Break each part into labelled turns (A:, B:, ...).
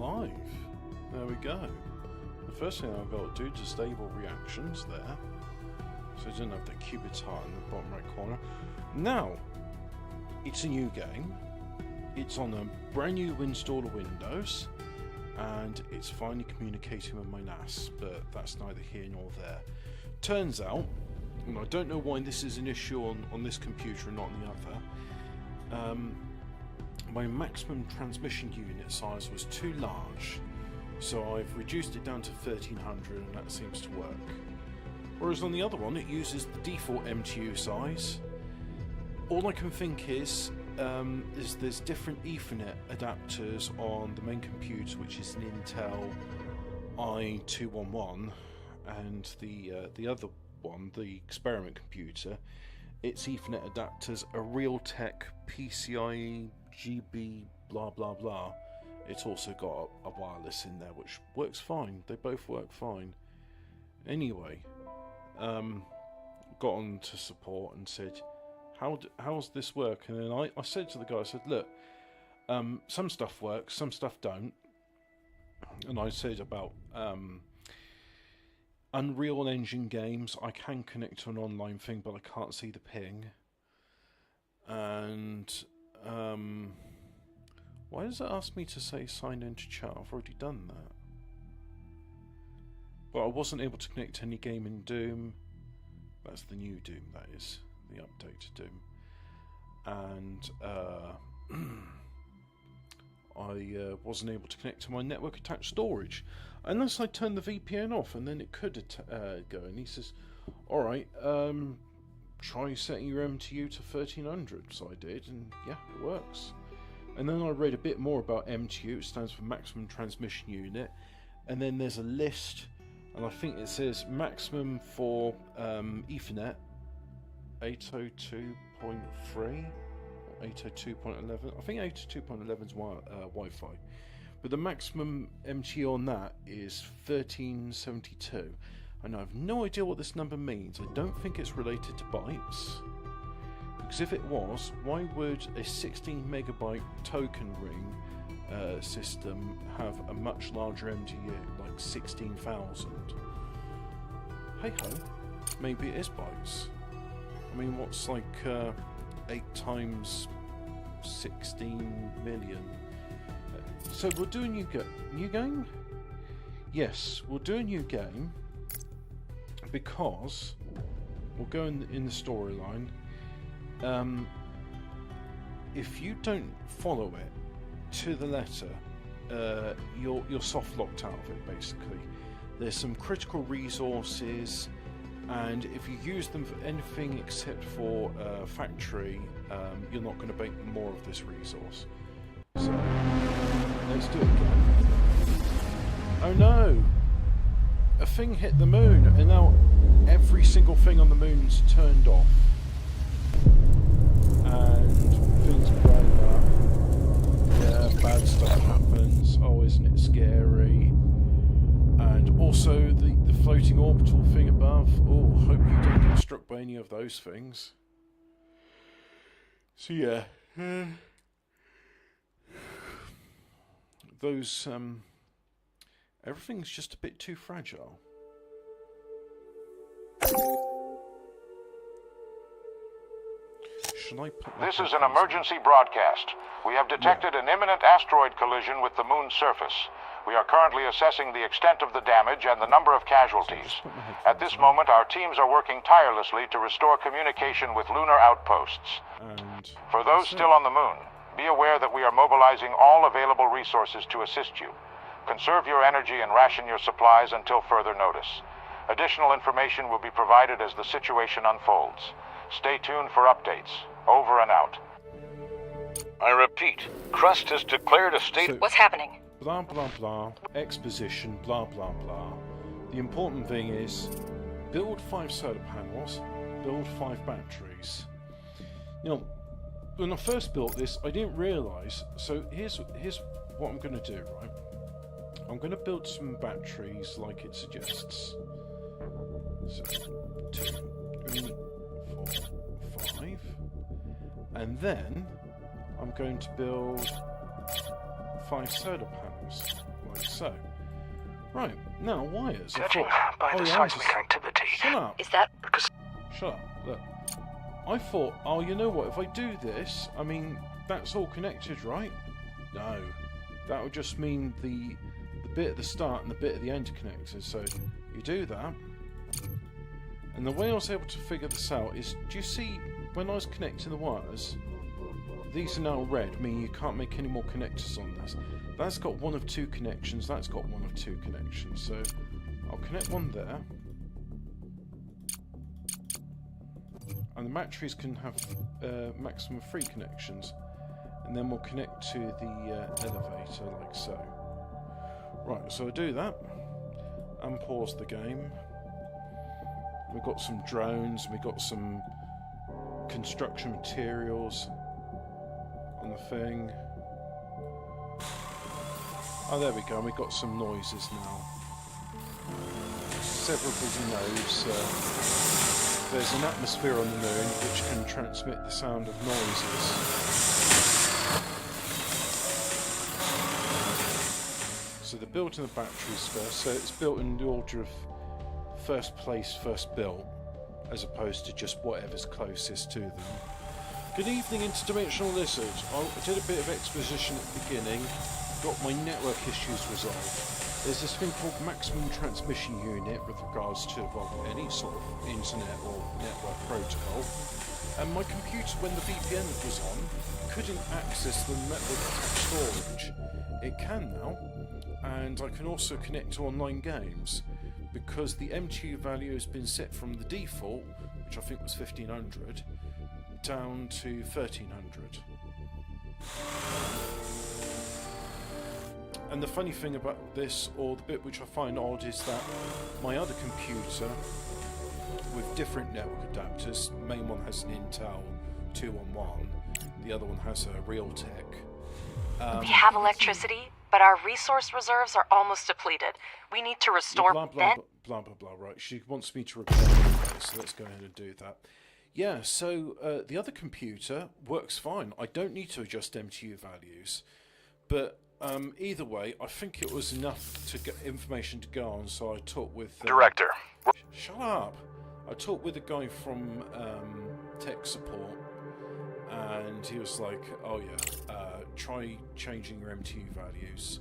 A: alive. There we go. The first thing I've got to do, disable reactions there. So I didn't have the cubitar in the bottom right corner. Now, it's a new game. It's on a brand new install of Windows. And it's finally communicating with my NAS. But that's neither here nor there. Turns out, and I don't know why this is an issue on this computer and not on the other, my maximum transmission unit size was too large. So I've reduced it down to 1300 and that seems to work. Whereas on the other one it uses the default MTU size. All I can think is there's different Ethernet adapters on the main computer, which is an Intel i211, and the other one, the experiment computer, its Ethernet adapters are Realtek PCIe GB blah blah blah. It's also got a wireless in there which works fine. They both work fine. Anyway, got on to support and said, how's this work? And then I said to the guy, I said, look, some stuff works, some stuff don't. And I said about Unreal Engine games, I can connect to an online thing, but I can't see the ping. And why does it ask me to say sign into chat? I've already done that. But I wasn't able to connect to any game in Doom. That's the new Doom, that is. The update to Doom. And I wasn't able to connect to my network attached storage. Unless I turned the VPN off, and then it could go. And he says, alright, try setting your MTU to 1300. So I did, and yeah, it works. And then I read a bit more about MTU. It stands for Maximum Transmission Unit. And then there's a list, and I think it says maximum for Ethernet 802.3 or 802.11. I think 802.11 is Wi-Fi. But the maximum MTU on that is 1372. And I have no idea what this number means. I don't think it's related to bytes. Because if it was, why would a 16 megabyte token ring system have a much larger MTU, like 16,000? Hey ho, maybe it is bytes. I mean, what's like 8 times 16 million? So we'll do a new game? Yes, we'll do a new game because we'll go in the storyline. If you don't follow it to the letter, you're soft locked out of it. Basically, there's some critical resources, and if you use them for anything except for factory, you're not going to make more of this resource. So let's do it again. Oh no! A thing hit the moon, and now every single thing on the moon's turned off. And things are blowing up. Yeah, bad stuff happens. Oh, isn't it scary? And also the floating orbital thing above. Oh, hope you don't get struck by any of those things. So yeah. Those, everything's just a bit too fragile.
B: This is an emergency broadcast. We have detected an imminent asteroid collision with the moon's surface. We are currently assessing the extent of the damage and the number of casualties. At this moment, our teams are working tirelessly to restore communication with lunar outposts. For those still on the moon, be aware that we are mobilizing all available resources to assist you. Conserve your energy and ration your supplies until further notice. Additional information will be provided as the situation unfolds. Stay tuned for updates. Over and out. I repeat, Crust has declared a state...
C: What's happening?
A: Blah, blah, blah. Exposition, blah, blah, blah. The important thing is, build 5 solar panels, build 5 batteries. You know, when I first built this, I didn't realise... So here's what I'm going to do, right? I'm going to build some batteries like it suggests. So, 2, 3, 4, 5. And then I'm going to build 5 solar panels like so. Right, now wires.
C: Judging by the seismic activity.
A: Shut up.
C: Is that because...
A: Shut up. Look. I thought, oh, you know what, if I do this, I mean, that's all connected, right? No. That would just mean the bit at the start and the bit at the end are connected. So you do that. And the way I was able to figure this out is, do you see, when I was connecting the wires, these are now red, meaning you can't make any more connectors on this. That's got one of two connections, that's got one of two connections. So I'll connect one there. And the batteries can have maximum 3 connections. And then we'll connect to the elevator like so. Right, so I do that. Unpause the game. We've got some drones, we've got some construction materials on the thing. Oh, there we go, we've got some noises now. Several busy nodes. There's an atmosphere on the moon which can transmit the sound of noises. So they're building the batteries first, so it's built in the order of first place, first built, as opposed to just whatever's closest to them. Good evening, Interdimensional Lizard. I did a bit of exposition at the beginning, got my network issues resolved. There's this thing called maximum transmission unit with regards to, well, any sort of internet or network protocol. And my computer, when the VPN was on, couldn't access the network attached storage. It can now, and I can also connect to online games because the MTU value has been set from the default, which I think was 1500, down to 1300. And the funny thing about this, or the bit which I find odd, is that my other computer with different network adapters, the main one has an Intel 211, the other one has a Realtek.
D: We have electricity, but our resource reserves are almost depleted. We need to restore...
A: Yeah, blah, blah, blah, right. She wants me to repair it, so let's go ahead and do that. Yeah, so the other computer works fine. I don't need to adjust MTU values, but either way, I think it was enough to get information to go on, so I talked with...
C: Director.
A: Shut up! I talked with a guy from tech support, and he was like, oh yeah, try changing your MTU values.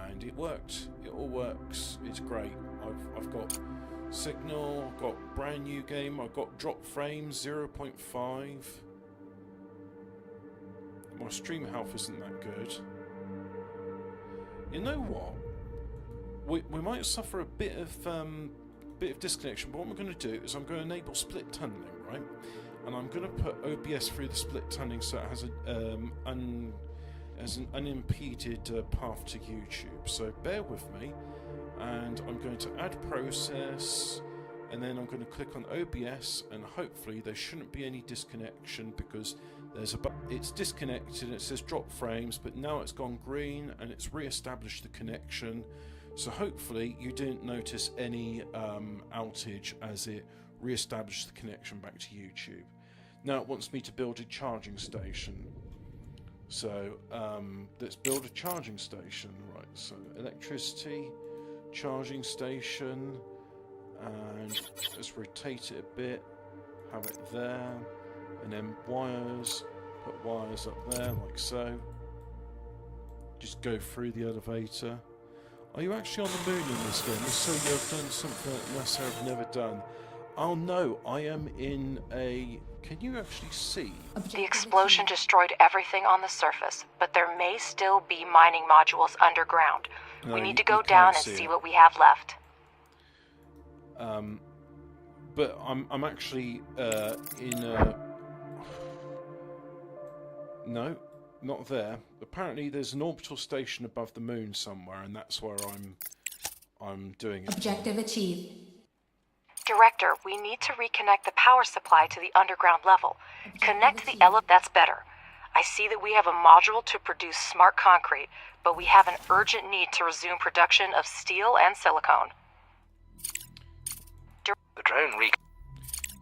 A: And it worked. It all works. It's great. I've got signal, I've got brand new game, I've got drop frames, 0.5. My stream health isn't that good. You know what? We might suffer a bit of disconnection, but what I'm going to do is I'm going to enable split tunneling, right? And I'm going to put OBS through the split tunneling so it has an unimpeded path to YouTube. So bear with me, and I'm going to add process, and then I'm going to click on OBS, and hopefully there shouldn't be any disconnection because it's disconnected and it says drop frames, but now it's gone green and it's re-established the connection. So hopefully you didn't notice any outage as it re-established the connection back to YouTube. Now it wants me to build a charging station. So let's build a charging station. Right, so electricity, charging station, and let's rotate it a bit, have it there, and then wires, put wires up there like so. Just go through the elevator. Are you actually on the moon in this game? So you've done something that NASA have never done. Oh no, I am in a... Can you actually see?
D: The explosion destroyed everything on the surface, but there may still be mining modules underground.
A: No,
D: we need to go down and see what we have left.
A: But I'm actually in a... No, not there. Apparently there's an orbital station above the moon somewhere, and that's where I'm doing it.
E: Objective achieved.
D: Director, we need to reconnect the power supply to the underground level. Connect the elevator. That's better. I see that we have a module to produce smart concrete, but we have an urgent need to resume production of steel and silicone.
C: The drone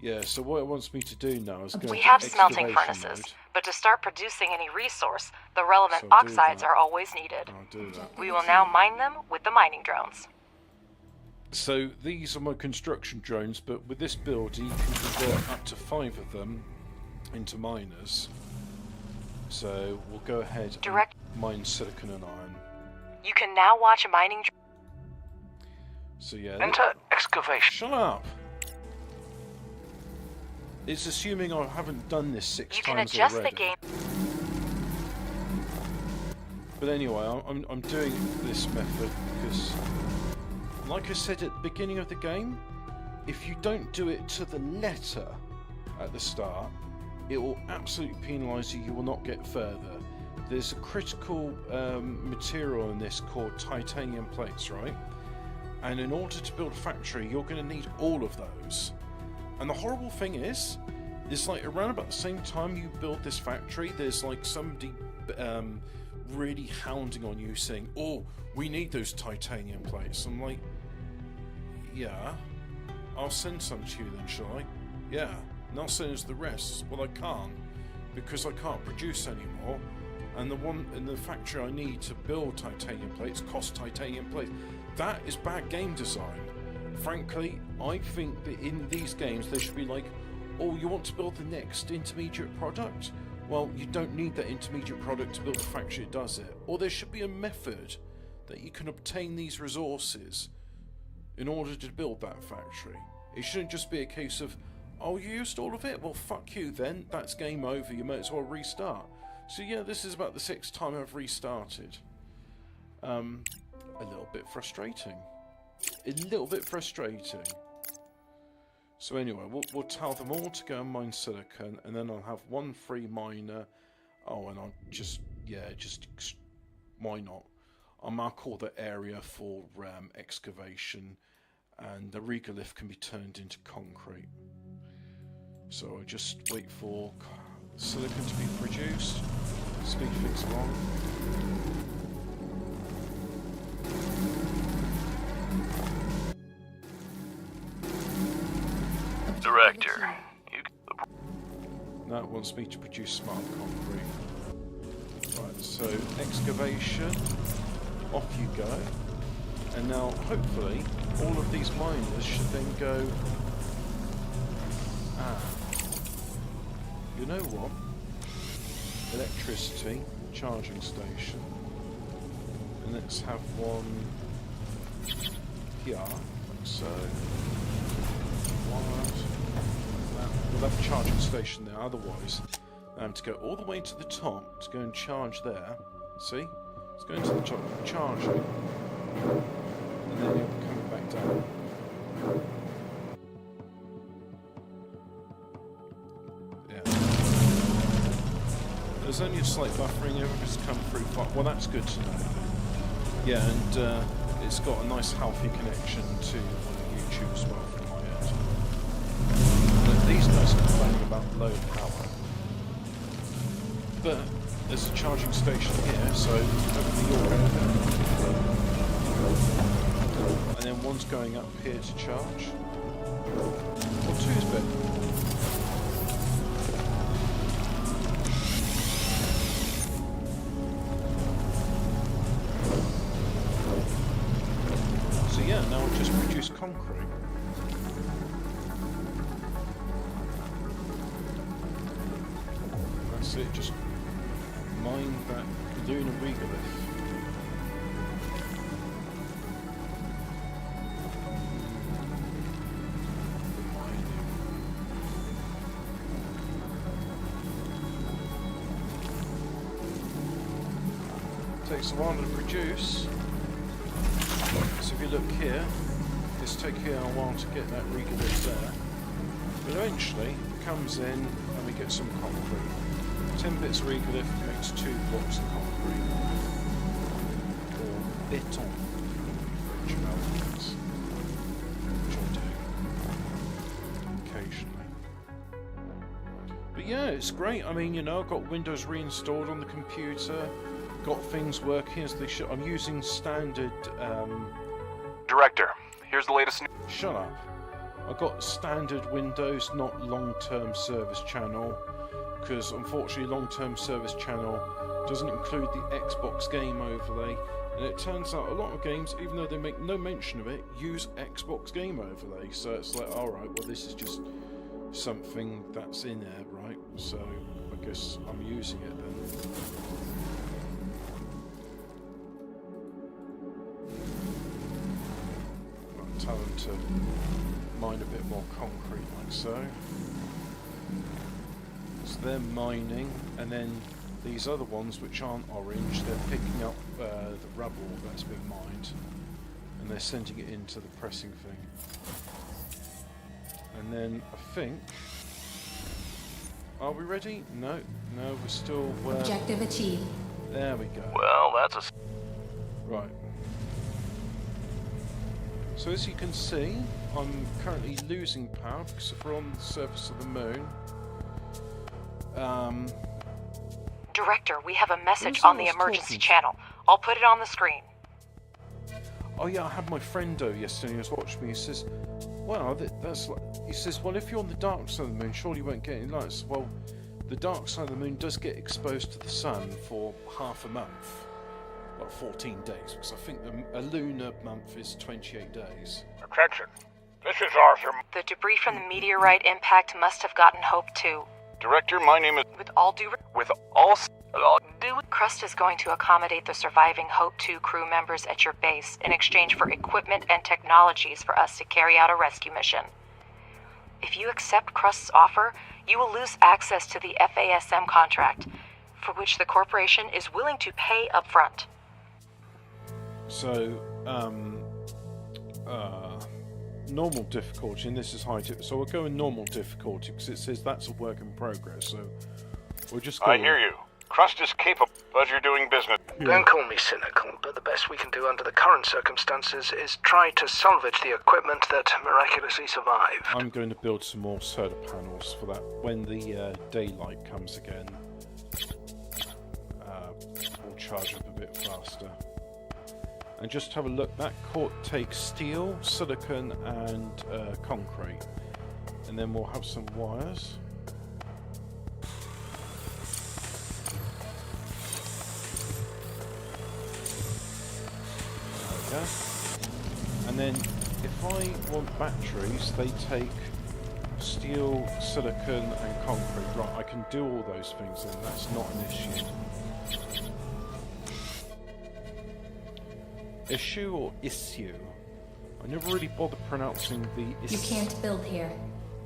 A: Yeah, so what it wants me to do now is go
D: We
A: to
D: have smelting
A: excavation
D: furnaces,
A: mode.
D: But to start producing any resource, the relevant
A: So I'll do
D: oxides
A: that.
D: are always needed.
A: I'll do that.
D: We will now mine them with the mining drones.
A: So these are my construction drones, but with this build you can convert up to 5 of them into miners. So we'll go ahead and mine silicon and iron.
D: You can now watch a mining
A: So yeah.
C: Enter excavation.
A: Shut up! It's assuming I haven't done this 6
D: You can
A: times
D: adjust
A: already.
D: the game.
A: But anyway, I'm doing this method because, like I said at the beginning of the game, if you don't do it to the letter at the start, it will absolutely penalise you. You will not get further. There's a critical material in this called titanium plates, right? And in order to build a factory, you're going to need all of those. And the horrible thing is like around about the same time you build this factory, there's like somebody really hounding on you saying, "Oh, we need those titanium plates." I'm like, yeah, I'll send some to you then, shall I? Yeah, and I'll send us the rest. Well, I can't, because I can't produce anymore, and the factory I need to build titanium plates costs titanium plates. That is bad game design. Frankly, I think that in these games there should be like, oh, you want to build the next intermediate product? Well, you don't need that intermediate product to build a factory that does it. Or there should be a method that you can obtain these resources in order to build that factory. It shouldn't just be a case of, oh, you used all of it? Well, fuck you then. That's game over. You might as well restart. So yeah, this is about the 6th time I've restarted. A little bit frustrating. A little bit frustrating. So anyway, we'll tell them all to go and mine silicon, and then I'll have 1 free miner. Oh, and I'll just why not? I'll mark all the area for excavation, and the regolith can be turned into concrete. So I just wait for silicon to be produced. Speed things along.
C: Director,
A: That wants me to produce smart concrete. Right, so excavation, off you go. And now, hopefully, all of these miners should then go... You know what? Electricity, charging station. And let's have one here, like so. We'll have a charging station there, otherwise to go all the way to the top to go and charge there. See? It's going to the top, charging, and then it'll be coming back down. Yeah. There's only a slight buffering, everything's come through fine. Well, that's good to know. Yeah, and it's got a nice healthy connection to YouTube as well from my end. These guys are complaining about low power. But there's a charging station here, so hopefully you'll benefit. And then one's going up here to charge. Or 2's better. So yeah, now I'll just produce concrete. That's it, just mine that lunar regolith. Takes a while to produce. So if you look here, it's taking a while to get that regolith there. But eventually it comes in and we get some concrete. 10 bits of regolith makes 2 blocks of concrete. Or béton, French Americans. Which I do. Occasionally. But yeah, it's great. I mean, you know, I've got Windows reinstalled on the computer. Got things working as they should. I'm using standard...
C: Director, here's the latest news.
A: Shut up. I've got standard Windows, not long-term service channel, because unfortunately long-term service channel doesn't include the Xbox game overlay, and it turns out a lot of games, even though they make no mention of it, use Xbox game overlay. So it's like, alright, well this is just something that's in there, right? So I guess I'm using it then. I'll tell them to mine a bit more concrete like so. So they're mining, and then these other ones which aren't orange, they're picking up the rubble that's been mined, and they're sending it into the pressing thing. And then I think, are we ready? No, we're still.
E: Objective achieved.
A: There we go.
C: Well, that's a...
A: Right. So as you can see, I'm currently losing power because if we're on the surface of the moon.
D: Director, we have a message on the emergency channel. I'll put it on the screen.
A: Oh yeah, I had my friendo yesterday. He was watching me. He says, "Well, that's like." He says, "Well, if you're on the dark side of the moon, surely you won't get any lights." Well, the dark side of the moon does get exposed to the sun for half a month, like 14 days, because I think a lunar month is 28 days.
B: Attention. This is Arthur.
D: The debris from the meteorite impact must have gotten Hope 2.
C: Director, my name is...
D: With all due... Crust is going to accommodate the surviving Hope 2 crew members at your base in exchange for equipment and technologies for us to carry out a rescue mission. If you accept Crust's offer, you will lose access to the FASM contract, for which the corporation is willing to pay upfront.
A: So, normal difficulty, and this is high difficulty. So we'll go in normal difficulty because it says that's a work in progress. So we'll just go.
B: I hear you. Crust is capable as you're doing business.
F: Don't call me cynical, but the best we can do under the current circumstances is try to salvage the equipment that miraculously survived.
A: I'm going to build some more solar panels for that when the daylight comes again. We'll charge up a bit faster. And just have a look, that court takes steel, silicon and concrete. And then we'll have some wires. There we go. And then if I want batteries, they take steel, silicon and concrete. Right, I can do all those things and that's not an issue. Issue or issue? I never really bother pronouncing the issue.
E: You can't build here.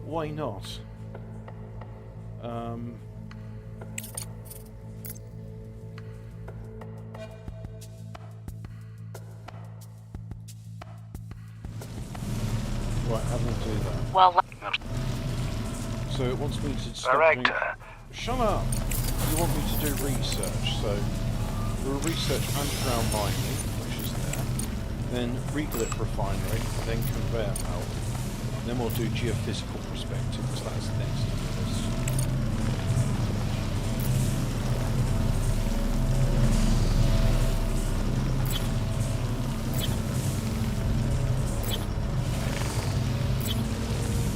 A: Why not? Right, how do I do that?
D: Well,
A: So it wants me to stop
F: Director.
A: Shut up! You want me to do research, so we'll research underground mining, which is there, then reglit refinery, then conveyor belt, then we'll do geophysical perspective, because that's the next on the list.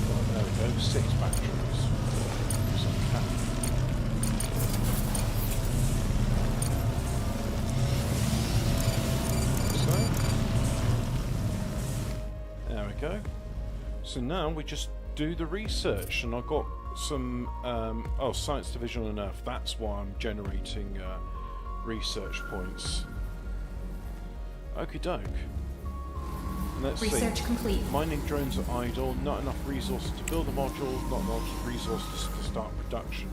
A: Right, there we go, 6 batteries. Use on cap. There we go. So now we just do the research, and I've got some science division on Earth. That's why I'm generating research points. Okie doke. Let's
E: Research
A: see.
E: complete.
A: Mining drones are idle. Not enough resources to build a module. Not enough resources to start production.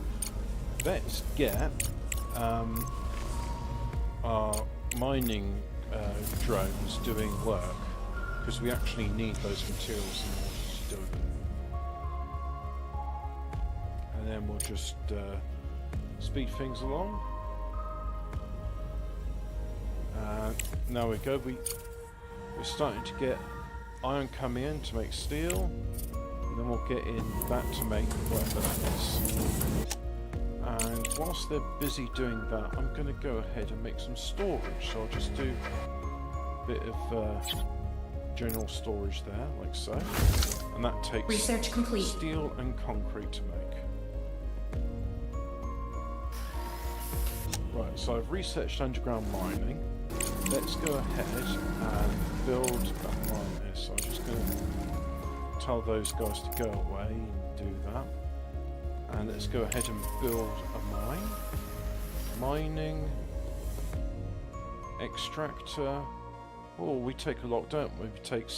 A: Let's get our mining drones doing work, because we actually need those materials in order to do it. And then we'll just speed things along. Now we go. We're starting to get iron coming in to make steel, and then we'll get in that to make weapons. And whilst they're busy doing that, I'm going to go ahead and make some storage. So I'll just do a bit of general storage there, like so. And that takes
E: Research complete.
A: steel and concrete to make. So I've researched underground mining. Let's go ahead and build a mine here. So I'm just going to tell those guys to go away and do that. And let's go ahead and build a mine. Mining. Extractor. Oh, we take a lot, don't we? We take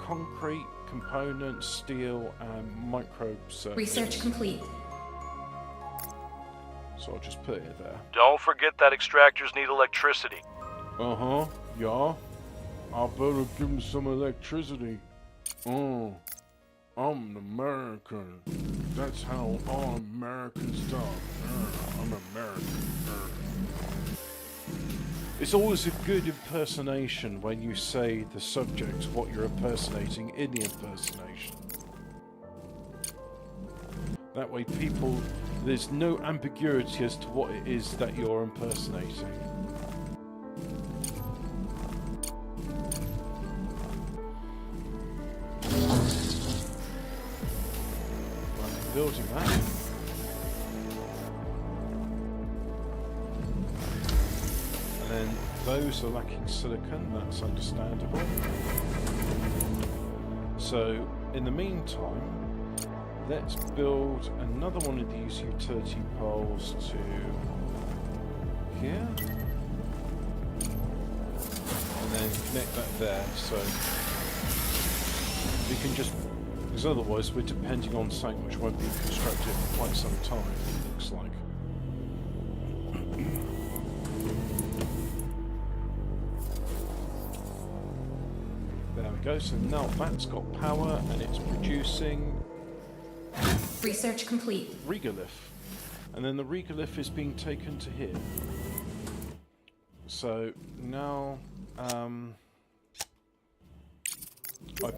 A: concrete, components, steel, and micro circuits.
E: Research complete.
A: So I'll just put it there.
G: Don't forget that extractors need electricity.
A: Uh-huh, yeah. I better give him some electricity. Oh, I'm an American. That's how all Americans talk. I'm American. It's always a good impersonation when you say the subject, what you're impersonating in the impersonation. That way people, there's no ambiguity as to what it is that you're impersonating. I'm building that. And then those are lacking silicon, that's understandable. So, in the meantime, let's build another one of these utility poles to here. And then connect that there, so we can just, because otherwise we're depending on something which won't be constructed for quite some time, it looks like. There we go, so now that's got power and it's producing
E: Research complete.
A: regolith, and then the regolith is being taken to here. So now I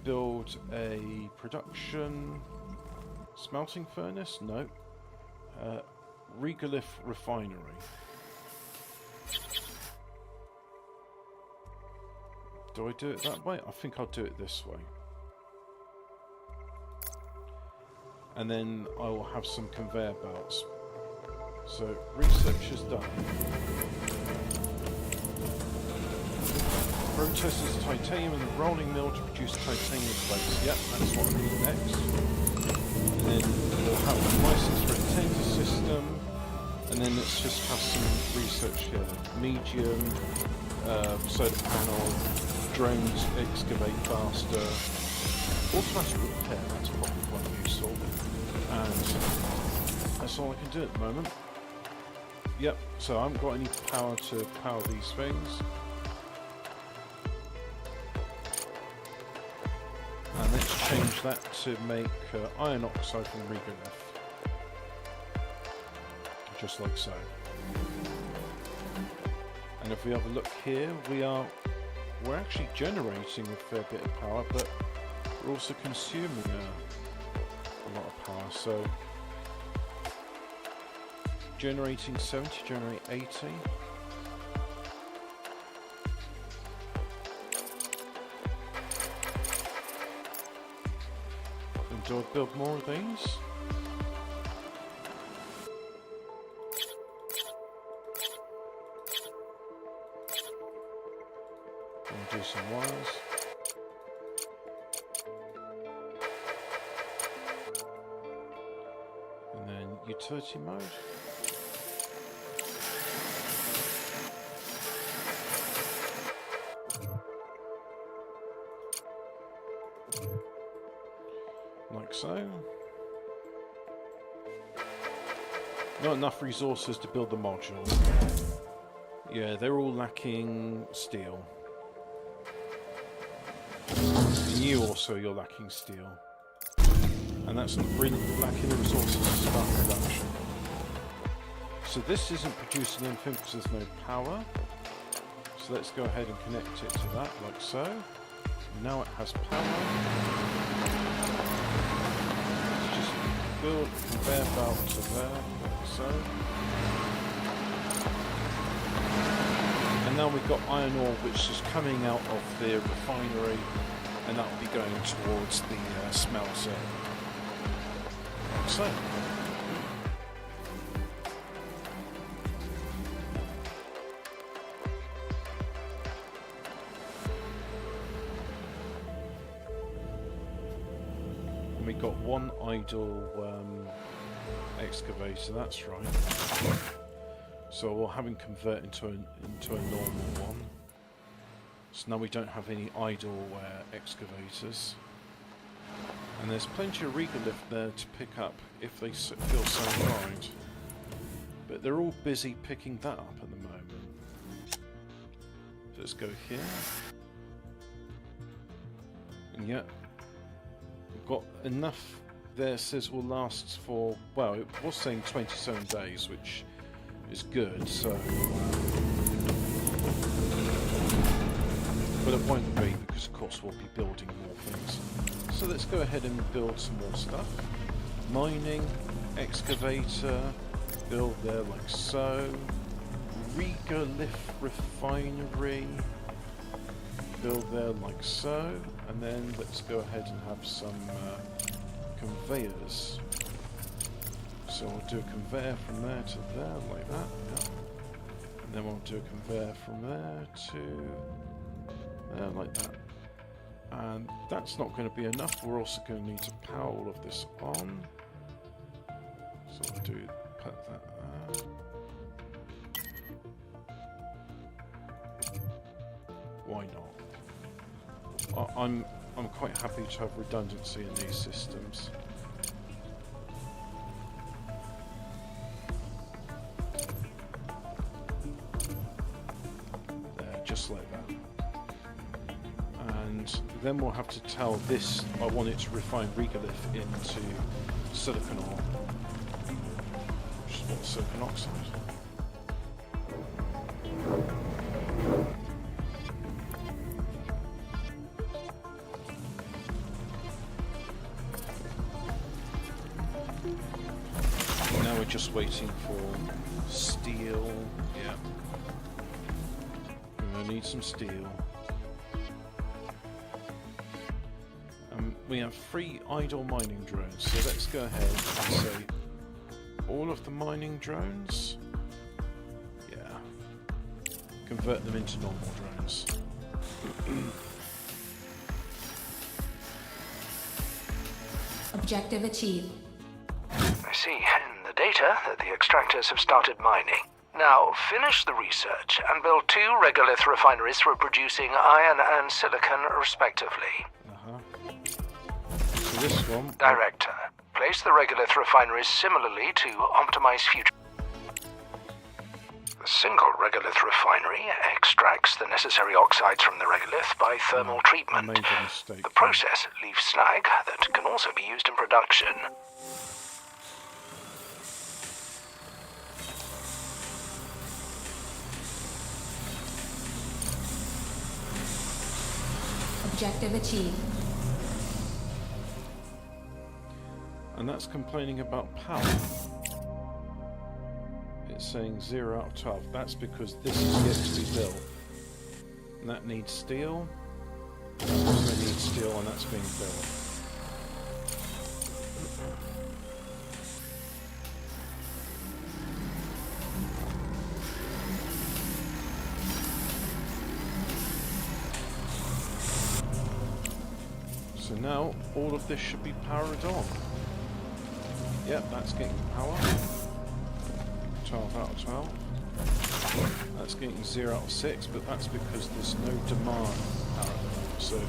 A: build a production smelting furnace. No, regolith refinery. Do I do it that way? I think I'll do it this way. And then I will have some conveyor belts. So research is done. Processes titanium in the rolling mill to produce titanium plates. Yep, that's what I need next. And then we'll have a license for a tender system. And then let's just have some research here. Medium, solar panel, drones excavate faster. Automatic repair, that's probably quite useful. And that's all I can do at the moment. Yep, so I haven't got any power to power these things. And let's change that to make iron oxide from regolith. Just like so. And if we have a look here, we're actually generating a fair bit of power, but we're also consuming a lot of power. So generating 70, generate 80. And do I build more of these? And do some wires. And then utility mode. Like so. Not enough resources to build the module. Yeah, they're all lacking steel. And you also, you're lacking steel. And that's really lacking the resources to start production. So this isn't producing anything because there's no power. So let's go ahead and connect it to that, like so. Now it has power. Let's just build a conveyor belt to there, like so. And now we've got iron ore which is coming out of the refinery, and that will be going towards the smelter. Like so. currently got one idle excavator, that's right. So we'll have him convert into a normal one. So now we don't have any idle excavators. And there's plenty of regolith there to pick up if they feel so inclined. But they're all busy picking that up at the moment. So let's go here. And yet, we've got enough there, says will last for, well, it was saying 27 days, which is good, so... but it won't be, because of course we'll be building more things. So let's go ahead and build some more stuff. Mining, excavator, build there like so. Regolith refinery, build there like so. And then let's go ahead and have some conveyors. So we'll do a conveyor from there to there, like that. Yeah. And then we'll do a conveyor from there to there, like that. And that's not going to be enough. We're also going to need to power all of this on. So we'll put that there. Why not? I'm quite happy to have redundancy in these systems. There, just like that. And then we'll have to tell this I want it to refine regolith into silicon ore, which is what silicon oxide. Now we're just waiting for steel. Yeah, we're gonna need some steel. We have 3 idle mining drones, so let's go ahead and say all of the mining drones, yeah, convert them into normal drones.
E: Objective achieved.
F: I see in the data that the extractors have started mining. Now, finish the research and build 2 regolith refineries for producing iron and silicon, respectively.
A: So this one...
F: Director, place the regolith refineries similarly to optimize future. The single regolith refinery extracts the necessary oxides from the regolith by thermal treatment.
A: I made a mistake.
F: The process leaves slag that can also be used in production.
E: Objective achieved.
A: And that's complaining about power. It's saying 0 out of 12. That's because this is yet to be built. And that needs steel. That also needs steel, and that's being built. So now all of this should be powered on. Yep, that's getting power. 12 out of 12. That's getting 0 out of 6, but that's because there's no demand power at the moment. So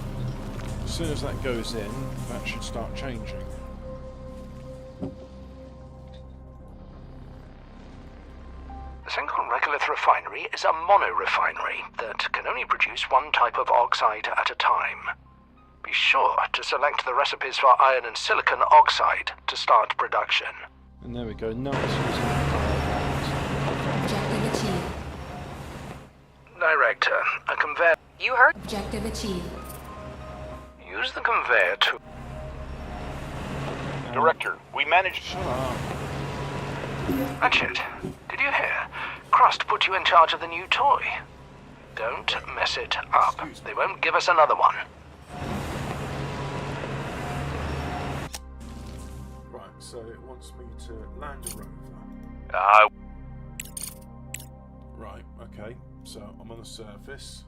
A: as soon as that goes in, that should start changing.
F: The single regolith refinery is a mono-refinery that can only produce one type of oxide at a time. Be sure to select the recipes for iron and silicon oxide to start production.
A: And there we go. Now it's using power.
E: Objective achieved.
F: Director, a conveyor.
D: You heard?
E: Objective achieved.
F: Use the conveyor to...
G: Director, we managed...
A: Shut up.
F: Ratchet, did you hear? Crust put you in charge of the new toy. Don't mess it up. They won't give us another one.
A: Right, so it wants me to land a rover. Right, okay. So I'm on the surface.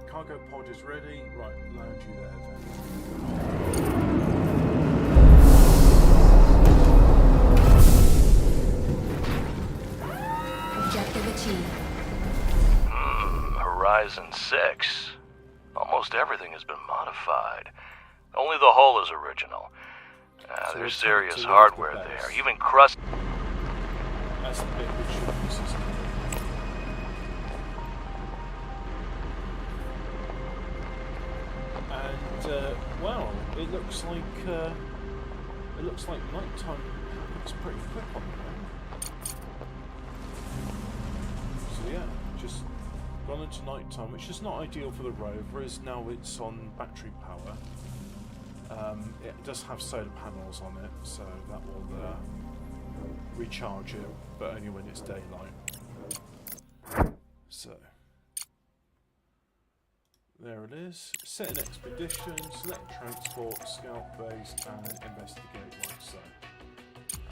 A: Cargo pod is ready. Right, land you there then.
G: Horizon 6. Almost everything has been modified. Only the hull is original.
A: So
G: There's
A: it's
G: serious
A: to leave
G: hardware
A: the base.
G: there. Even Crust...
A: That's the bit which uses it. And well, it looks like nighttime happens pretty quick on there. So yeah, just gone into nighttime, which is not ideal for the rover, as now it's on battery power. It does have solar panels on it, so that will recharge it, but only when it's daylight. So there it is. Set an expedition, select transport, scout base, and investigate like so.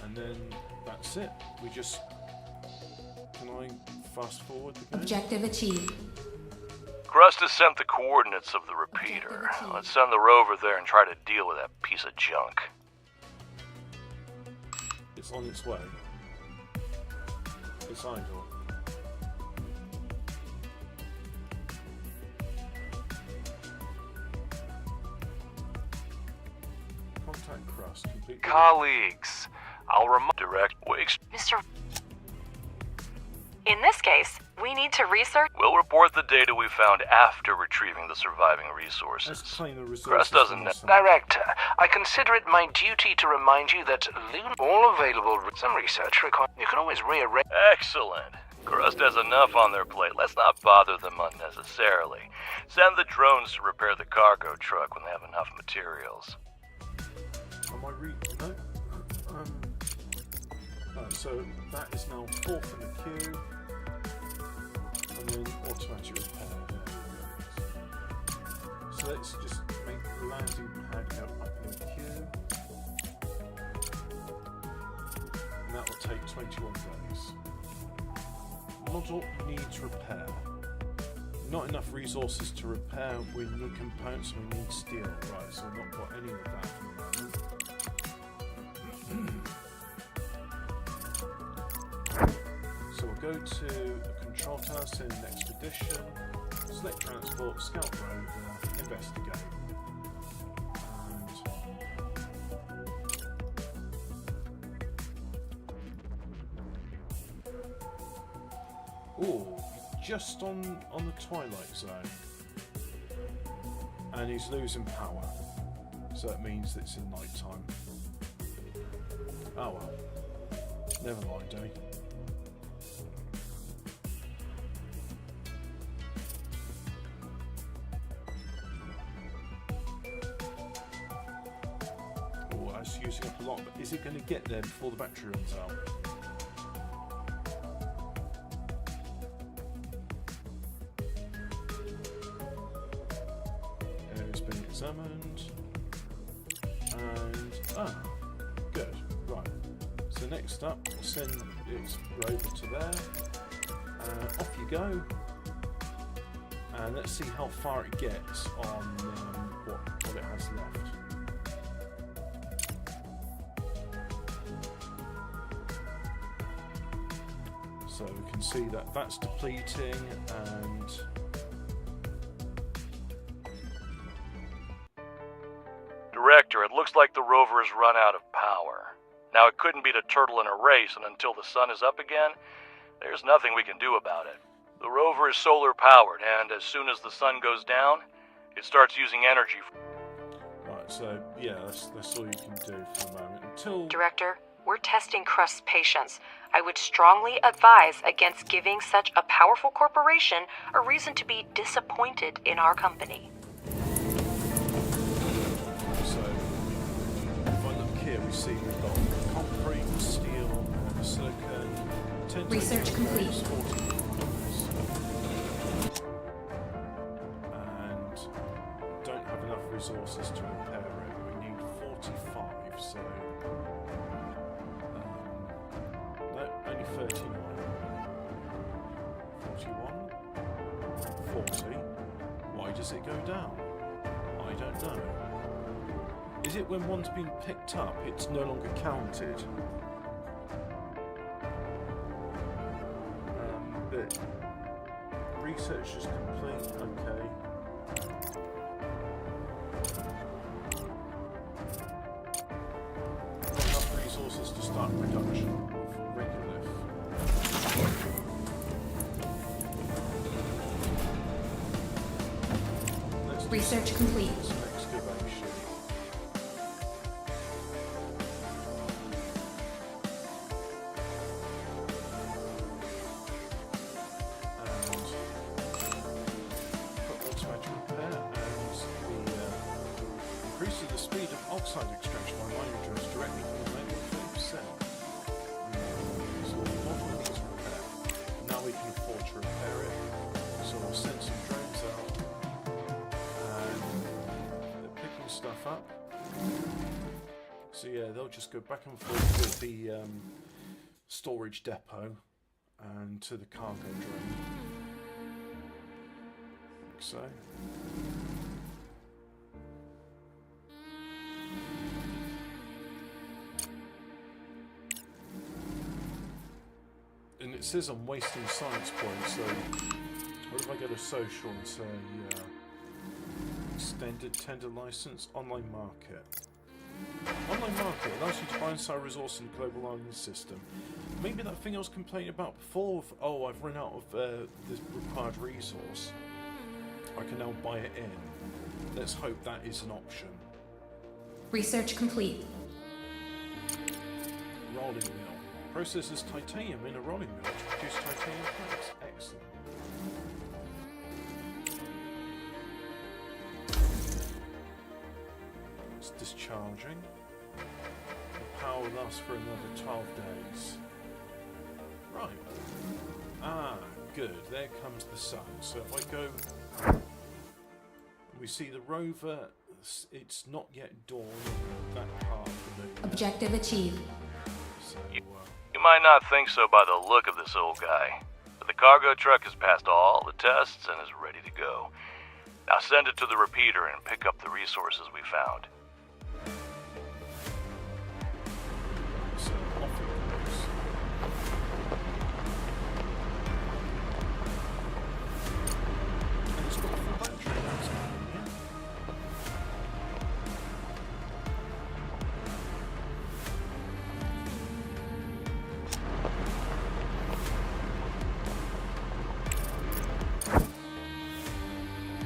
A: And then that's it. We just... Can I fast forward the game?
E: Objective achieved.
G: Crust has sent the coordinates of the repeater. Let's send the rover there and try to deal with that piece of junk.
A: It's on its way. It's idle. Contact Crust. Complete the-
G: Colleagues, I'll direct...
D: Mr. In this case, we need to research.
G: We'll report the data we found after retrieving the surviving resources.
A: Let's claim the resources.
G: Crust doesn't
A: for
G: know.
A: myself.
F: Director, I consider it my duty to remind you that all available some research required. You can always rearrange.
G: Excellent. Crust has enough on their plate. Let's not bother them unnecessarily. Send the drones to repair the cargo truck when they have enough materials.
A: Am I no? So that is now fourth in the queue. And then automatic repair. There we go. So let's just make the landing pad go up in the queue. And that will take 21 days. Model needs repair. Not enough resources to repair. We need components, we need steel. Right, so I've not got any of that for the moment. So we'll go to the control tower, send an expedition, select transport, scout rover, investigate. Oh, just on the twilight zone, and he's losing power, so it means it's in night time. Oh well, never mind, eh? Oh, that's using up a lot, but is it going to get there before the battery runs out? It's been examined, and good, right. So next up, we'll send its rover to there, off you go, and let's see how far it gets on what it has left. So we can see that that's depleting, and
G: Director, it looks like the rover has run out of power. Now, it couldn't beat a turtle in a race, and until the sun is up again, there's nothing we can do about it. The rover is solar powered, and as soon as the sun goes down, it starts using energy.
A: right, so yeah, that's all you can do for the moment until.
D: Director, we're testing Crust's patience. I would strongly advise against giving such a powerful corporation a reason to be disappointed in our company.
A: So if I look here, we see we've got concrete, steel, silicon. 10
E: Research complete.
A: 40 and don't have enough resources to repair it. We need 45, so no, only 39. 41, 40. Why does it go down? I don't know. Is it when one's been picked up, it's no longer counted? But research is complete. Okay. Not enough resources to start production of regolith. Let's do
E: Research complete.
A: some excavation. Increases the speed of oxide extraction by mining drones directly from the main 30%. So the model needs repair. Now we can afford to repair it. So we'll send some drones out. And they're picking stuff up. So yeah, they'll just go back and forth with the storage depot and to the cargo drone. Like so. And it says I'm wasting science points, so what if I go to social and say extended tender license, online market. Online market allows you to buy and sell resources in the global island system. Maybe that thing I was complaining about before of, oh, I've run out of the required resource. I can now buy it in. Let's hope that is an option.
E: Research complete.
A: Rolling mill. Processes titanium in a rolling mill to produce titanium plates. Excellent. It's discharging. The power lasts for another 12 days. Right. Ah, good. There comes the sun. So if I go... We see the rover. It's not yet dawn in that part of the moon.
E: Objective achieved.
A: So,
G: You might not think so by the look of this old guy, but the cargo truck has passed all the tests and is ready to go. Now send it to the repeater and pick up the resources we found.
A: so off it goes. And it's got a full battery. That's convenient.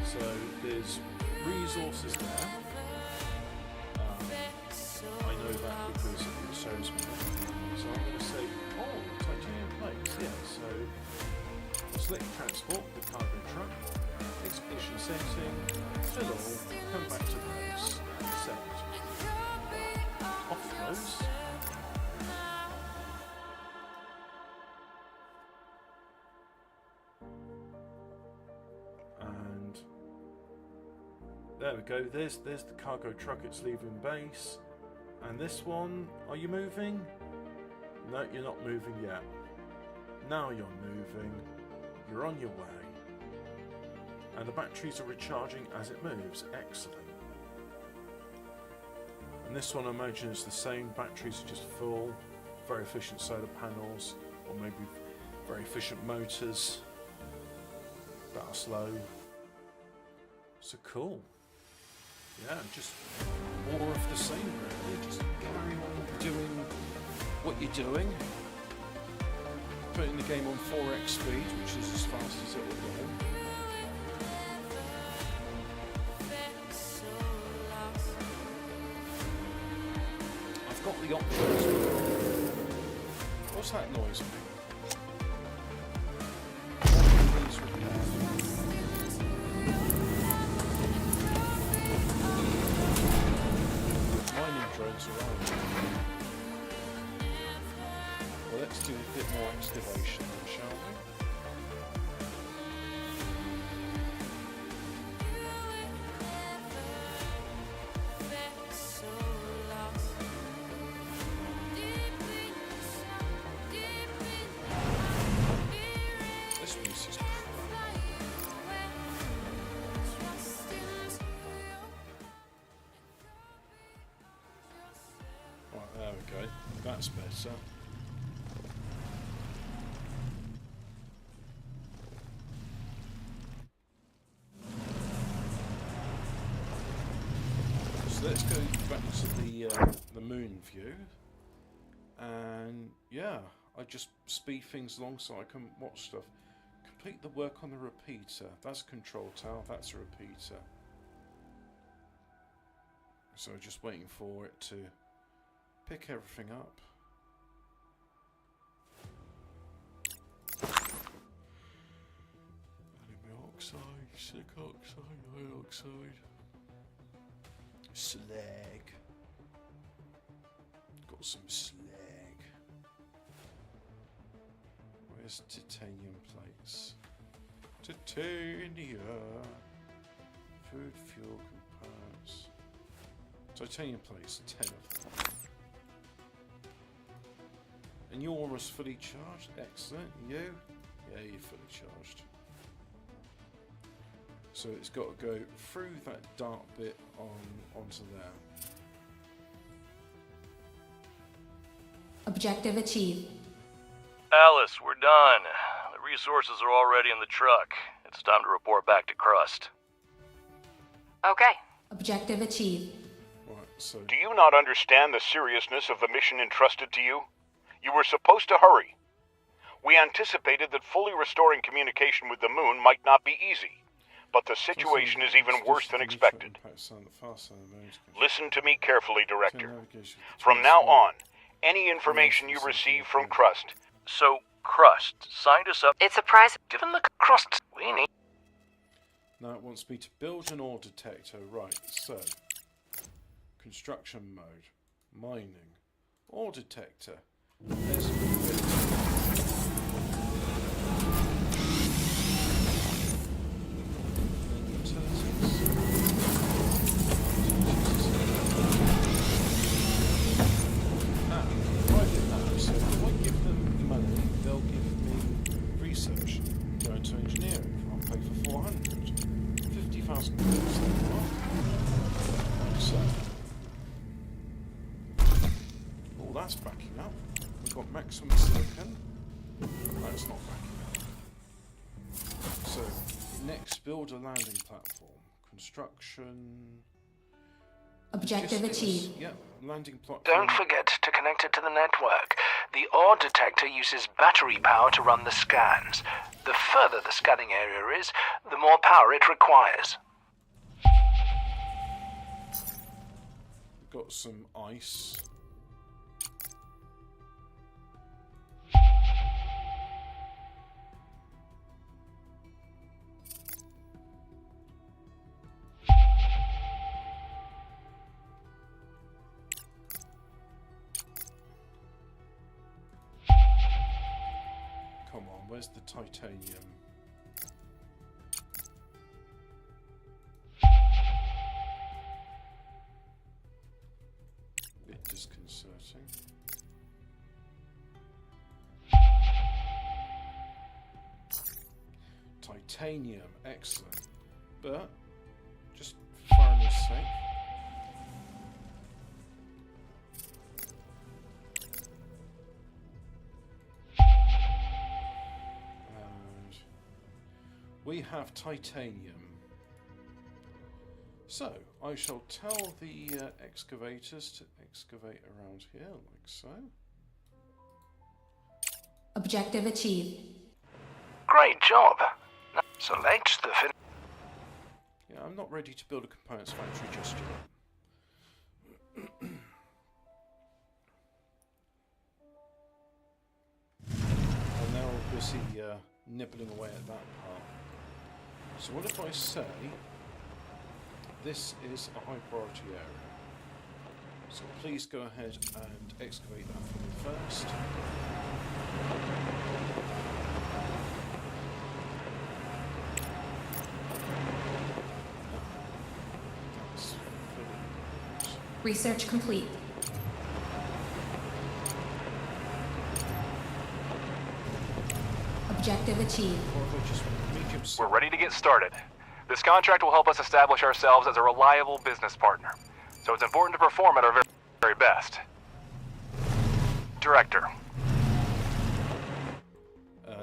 A: So there's resources there. I know that because it shows me. So I'm going to say, oh, titanium plates. Yeah. So select transport the cargo truck, expedition setting, fill all, come back to base, and send. Off those. And there we go. There's the cargo truck. It's leaving base. And this one, are you moving? No, you're not moving yet. Now you're moving. You're on your way. And the batteries are recharging as it moves. Excellent. And this one, I imagine, is the same. Batteries are just full. Very efficient solar panels, or maybe very efficient motors that are slow. So cool. Yeah, just more of the same really. Just carry on doing what you're doing. Putting the game on 4x speed, which is as fast as it will go. I've got the options. What's that noise? Please repair. Drones around. Well, let's do a bit more excavation then, shall we? This music's crap. Right, there we go. That's better. So let's go back to the moon view, and yeah, I just speed things along so I can watch stuff. Complete the work on the repeater. That's a control tower. That's a repeater. So just waiting for it to pick everything up. Aluminum oxide, silicon oxide, iron oxide, slag. Got some slag. Where's titanium plates? Titania. Food, fuel, components. Titanium plates, 10 of them. And you're almost fully charged. Excellent. You? Yeah, you're fully charged. So it's got to go through that dark bit onto there.
E: Objective achieved.
G: Alice, we're done. The resources are already in the truck. It's time to report back to Crust.
D: Okay.
E: Objective achieved.
A: Right, so
B: Do you not understand the seriousness of the mission entrusted to you? You were supposed to hurry. We anticipated that fully restoring communication with the moon might not be easy, but the situation is even worse than expected. Listen to me carefully, Director. From now on, any information you receive from Crust.
G: So, Crust signed us up.
D: It's a prize.
F: Given the crust we need.
A: now it wants me to build an ore detector. Right, so construction mode, mining, ore detector. There's a bit. So if I give them money, they'll give me research. Go into engineering. I'll pay for 400. 50,000 pounds. So, oh, that's backing up. We've got maximum silicon. That's not backing up. So, next, build a landing platform. Construction.
E: Objective achieved.
A: Yep, landing platform.
F: Don't forget to connect it to the network. The ore detector uses battery power to run the scans. The further the scanning area is, the more power it requires.
A: Got some ice. Come on, where's the titanium? Bit disconcerting. Titanium, excellent. But, just for fairness sake. And we have titanium. So, I shall tell the excavators to excavate around here, like so.
E: Objective achieved.
F: Great job. Now select the
A: Yeah, I'm not ready to build a components factory just yet. I'm now busy nibbling away at that part. So what if I say this is a high priority area? So please go ahead and excavate that for me first. That's fully.
E: Research complete. Objective achieved.
A: Or if I just want medium
C: We're ready to get started. This contract will help us establish ourselves as a reliable business partner, so it's important to perform at our very, very best. Director.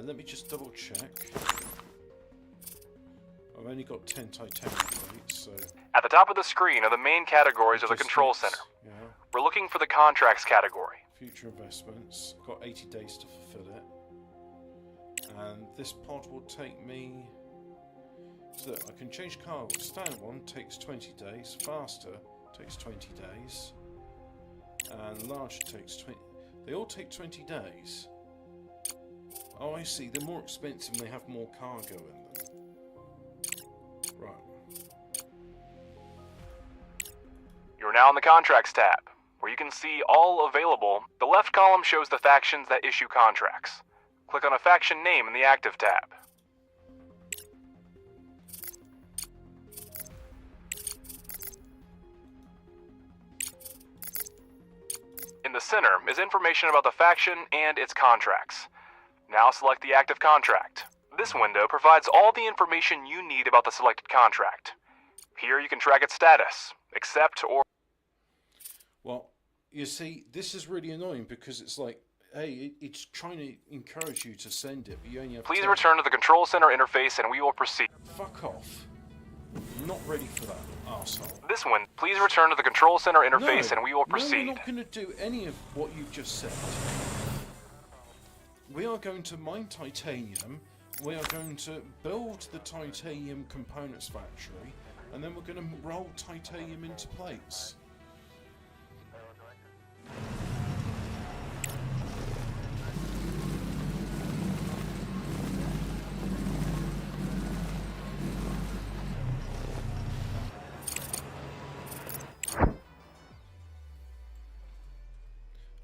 A: Let me just double check. I've only got 10 titanium plates, so...
C: At the top of the screen are the main categories of the control center.
A: Yeah.
C: We're looking for the contracts category.
A: Future investments. Got 80 days to fulfill it. And this pod will take me... So I can change car. Standard one takes 20 days. Faster takes 20 days. And larger takes 20... They all take 20 days. Oh, I see. They're more expensive and they have more cargo in them. Right.
C: You're now in the Contracts tab, where you can see all available. The left column shows the factions that issue contracts. Click on a faction name in the Active tab. In the center is information about the faction and its contracts. Now select the active contract. This window provides all the information you need about the selected contract. Here you can track its status, accept or...
A: Well, you see, this is really annoying because it's like, hey, it's trying to encourage you to send it, but you only have
C: Please
A: 10.
C: return to the control center interface and we will proceed.
A: Fuck off. I'm not ready for that, arsehole.
C: This one, please return to the control center interface
A: No,
C: and we will
A: No,
C: proceed.
A: we're not going to do any of what you've just said. We are going to mine titanium, we are going to build the titanium components factory, and then we're going to roll titanium into plates.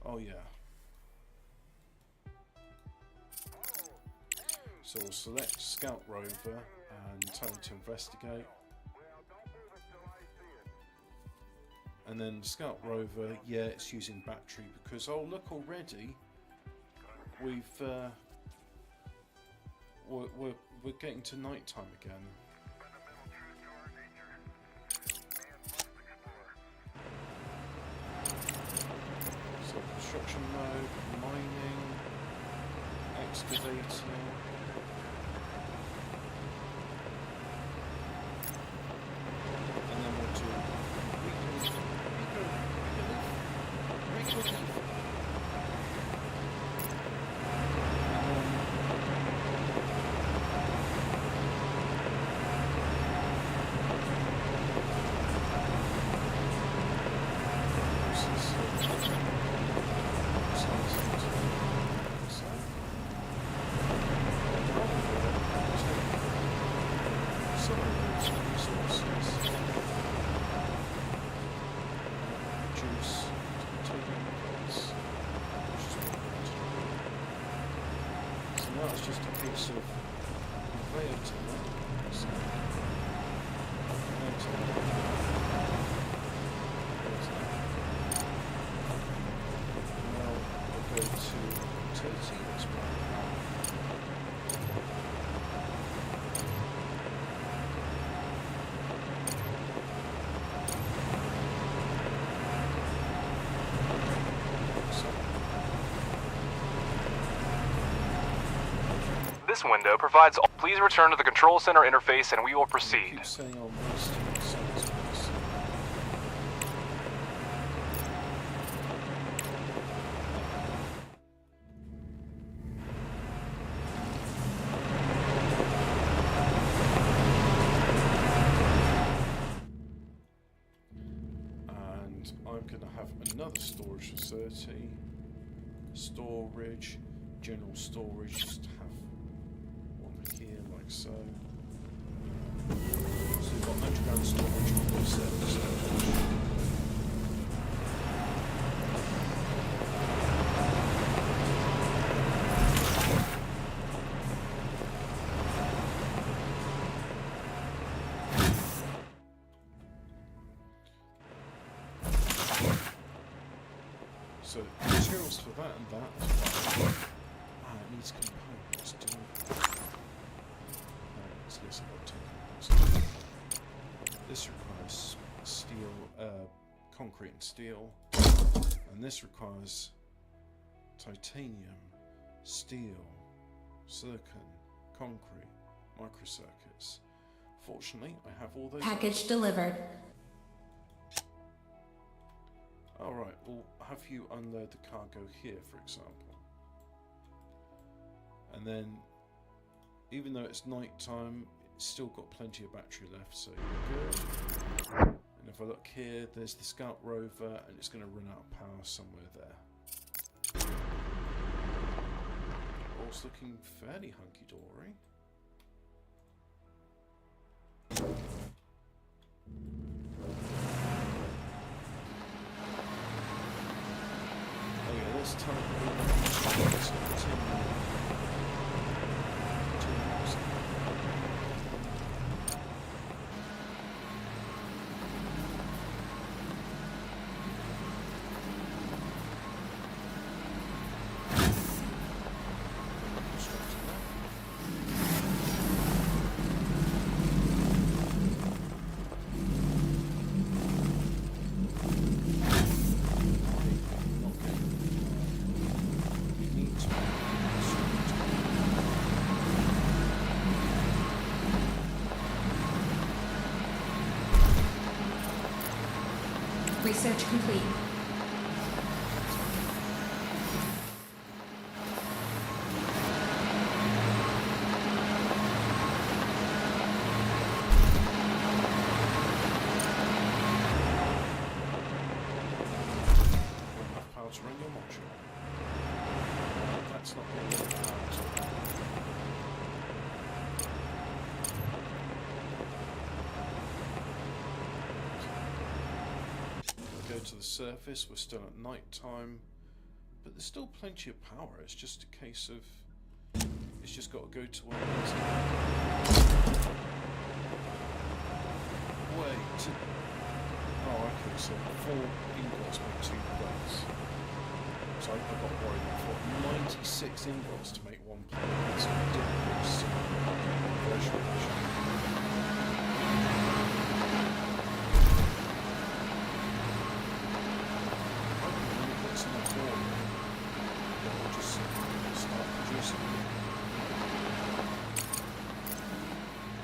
A: Oh yeah. So we'll select Scout Rover and tell it to investigate. And then Scout Rover, yeah, it's using battery because, oh look, already we've we're getting to night time again. So construction mode, mining, excavating. And then we'll do recursive. Now it's just a piece of conveyor to it. So, now we'll go to 30. Let's
C: This window provides all... Please return to the control center interface and we will proceed.
A: keep saying on this to size, please. And I'm going to have another storage facility. Storage, general storage, just have one here like so. So we've got underground storage and surface storage. So materials for that and that. Ah, it needs components. Do let's get some components. This requires steel, concrete and steel, and this requires titanium, steel, silicon, concrete, microcircuits, Fortunately, I have all those.
E: Package delivered.
A: Alright, we'll have you unload the cargo here, for example. And then, even though it's night time, it's still got plenty of battery left, so you're good. And if I look here, there's the Scout Rover, and it's going to run out of power somewhere there. All's looking fairly hunky-dory. Oh yeah, let's tell it.
E: Research complete.
A: How to run your module. That's not really go to the surface, we're still at night time, but there's still plenty of power. It's just a case of it's just got to go to one of these. Wait. Oh, okay, so 4 ingots make 2 plates. So I got worried. I thought 96 ingots to make 1 plate. That's ridiculous.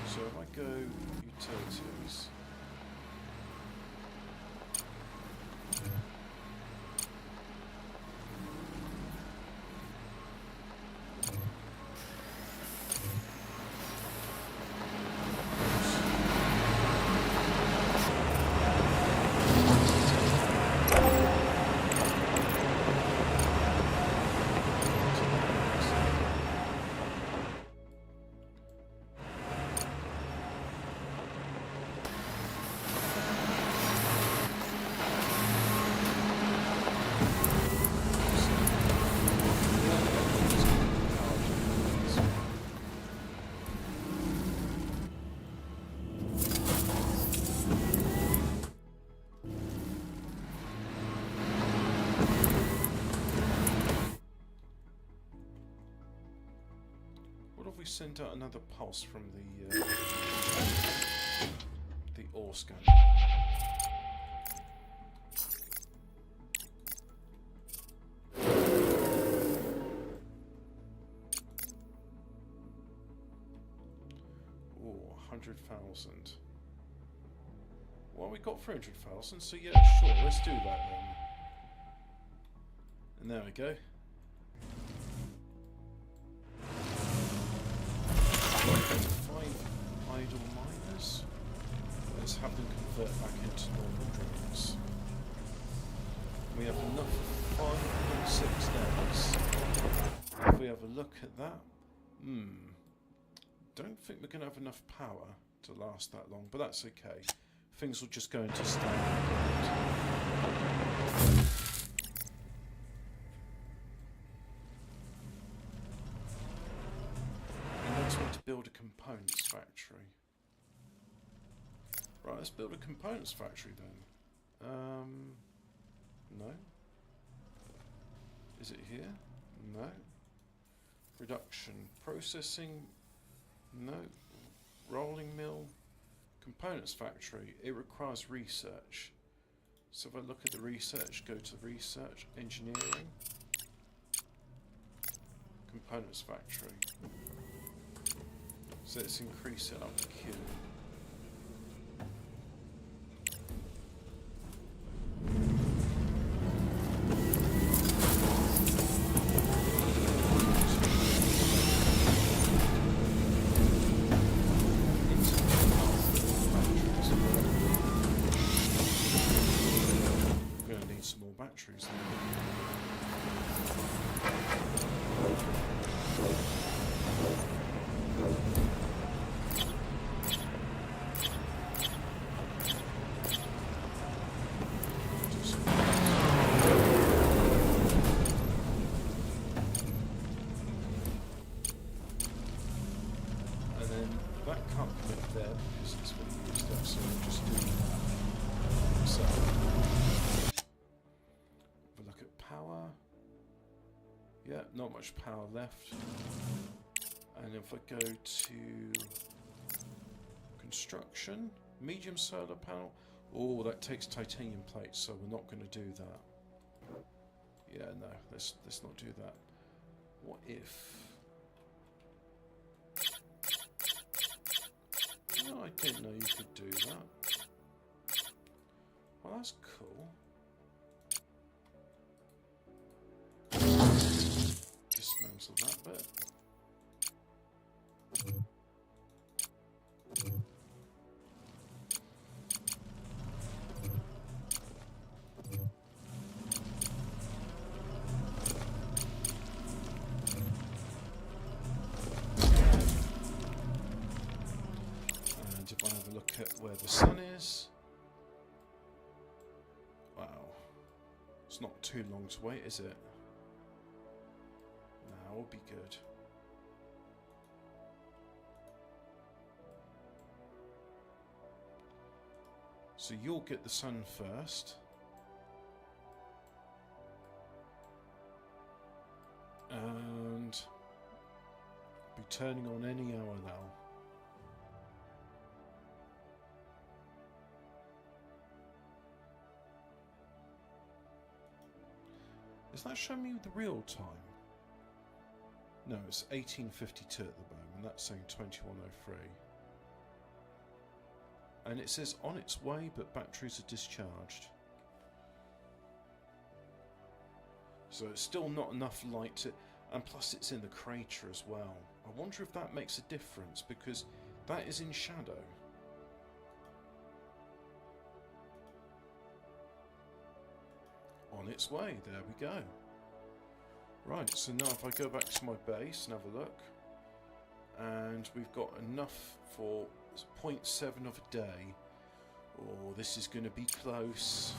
A: So if I go utilities, we send out another pulse from the ore scanner. Oh, 100,000. Well, we got 300,000, so yeah, sure, let's do that then. And there we go. Idle miners. Let's have them convert back into normal drones. We have enough for 5.6 days. If we have a look at that, don't think we're going to have enough power to last that long, but that's okay. Things will just go into standard mode. To build a components factory. Right, let's build a components factory then. No. Is it here? No. Production. Processing? No. Rolling mill? Components factory. It requires research. So if I look at the research, go to research, engineering, components factory. So let's increase it up to Q. batteries. And then that can't connect there because it's been used up, so we'll just do that. So, have a look at power. Yeah, not much power left. And if I go to construction, medium solar panel. Oh, that takes titanium plates, so we're not going to do that. Yeah, no, let's not do that. What if? No, I didn't know you could do that. Well, that's cool. Dismantle that bit. And if I have a look at where the sun is, wow, it's not too long to wait, is it? Now will be good. So you'll get the sun first. And be turning on any hour now. Is that showing me the real time? No, it's 1852 at the moment. That's saying 2103. And it says on its way, but batteries are discharged. So it's still not enough light to... And plus it's in the crater as well. I wonder if that makes a difference, because that is in shadow. On its way, there we go. Right, so now if I go back to my base and have a look, and we've got enough for 0.7 of a day. Oh, this is going to be close.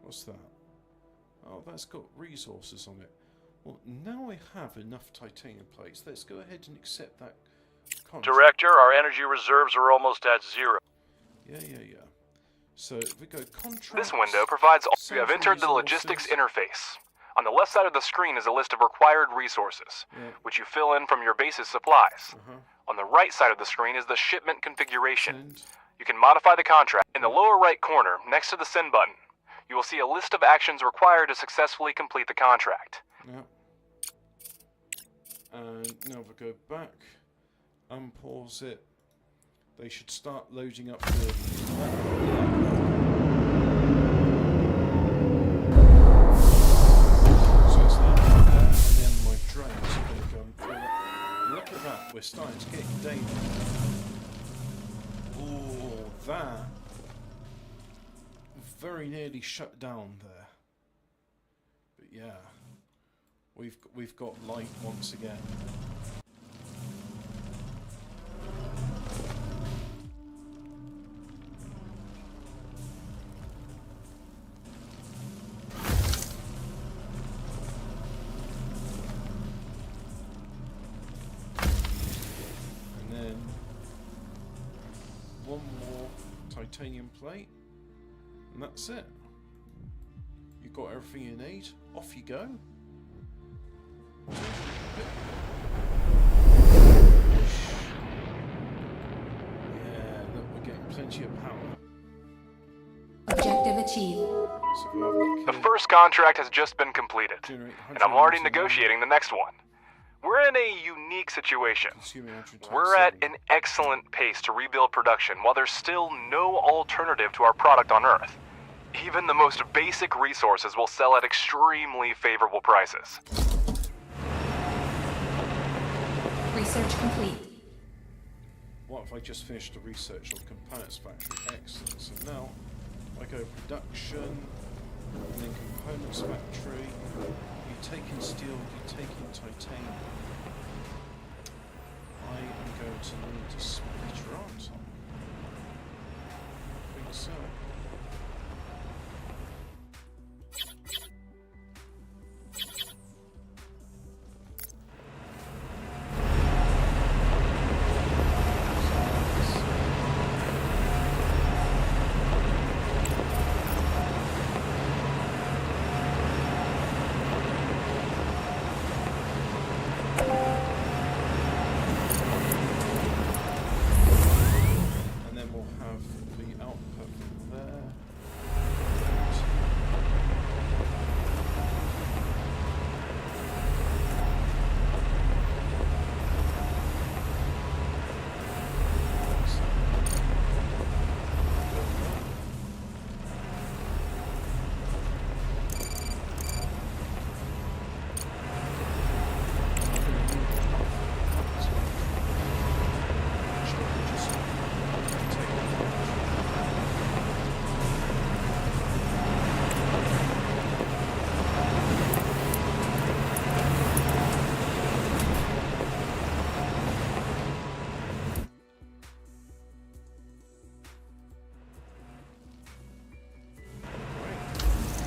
A: What's that? Oh, that's got resources on it. Well, now I have enough titanium plates. Let's go ahead and accept that contract.
G: Director, our energy reserves are almost at zero.
A: Yeah. So if we go contract.
C: This window provides all. You have entered the logistics interface. On the left side of the screen is a list of required resources, which you fill in from your base's supplies. On the right side of the screen is the shipment configuration. You can modify the contract. In the lower right corner, next to the send button, you will see a list of actions required to successfully complete the contract.
A: Yeah. And now if I go back, unpause it, they should start loading up the... So it's that there, and then my drones are going to go and pull it. Look at that, we're starting to get data. Oh, that very nearly shut down there. But yeah, we've got light once again. And then one more titanium plate. And that's it. You've got everything you need. Off you go. Yeah, look, we're getting plenty of power.
E: Objective achieved.
A: So if I have a look
C: The
A: here,
C: first contract has just been completed,
A: generate
C: and I'm already
A: 199,
C: negotiating the next one. We're in a unique situation.
A: consuming 127.
C: We're at an excellent pace to rebuild production while there's still no alternative to our product on Earth. Even the most basic resources will sell at extremely favorable prices.
E: Research complete.
A: What if I just finished the research on the components factory? Excellent. So now I go production, and then components factory. You're taking steel, you're taking titanium. I am going to need a splitter, aren't I? I think so. And then we'll have the output from there.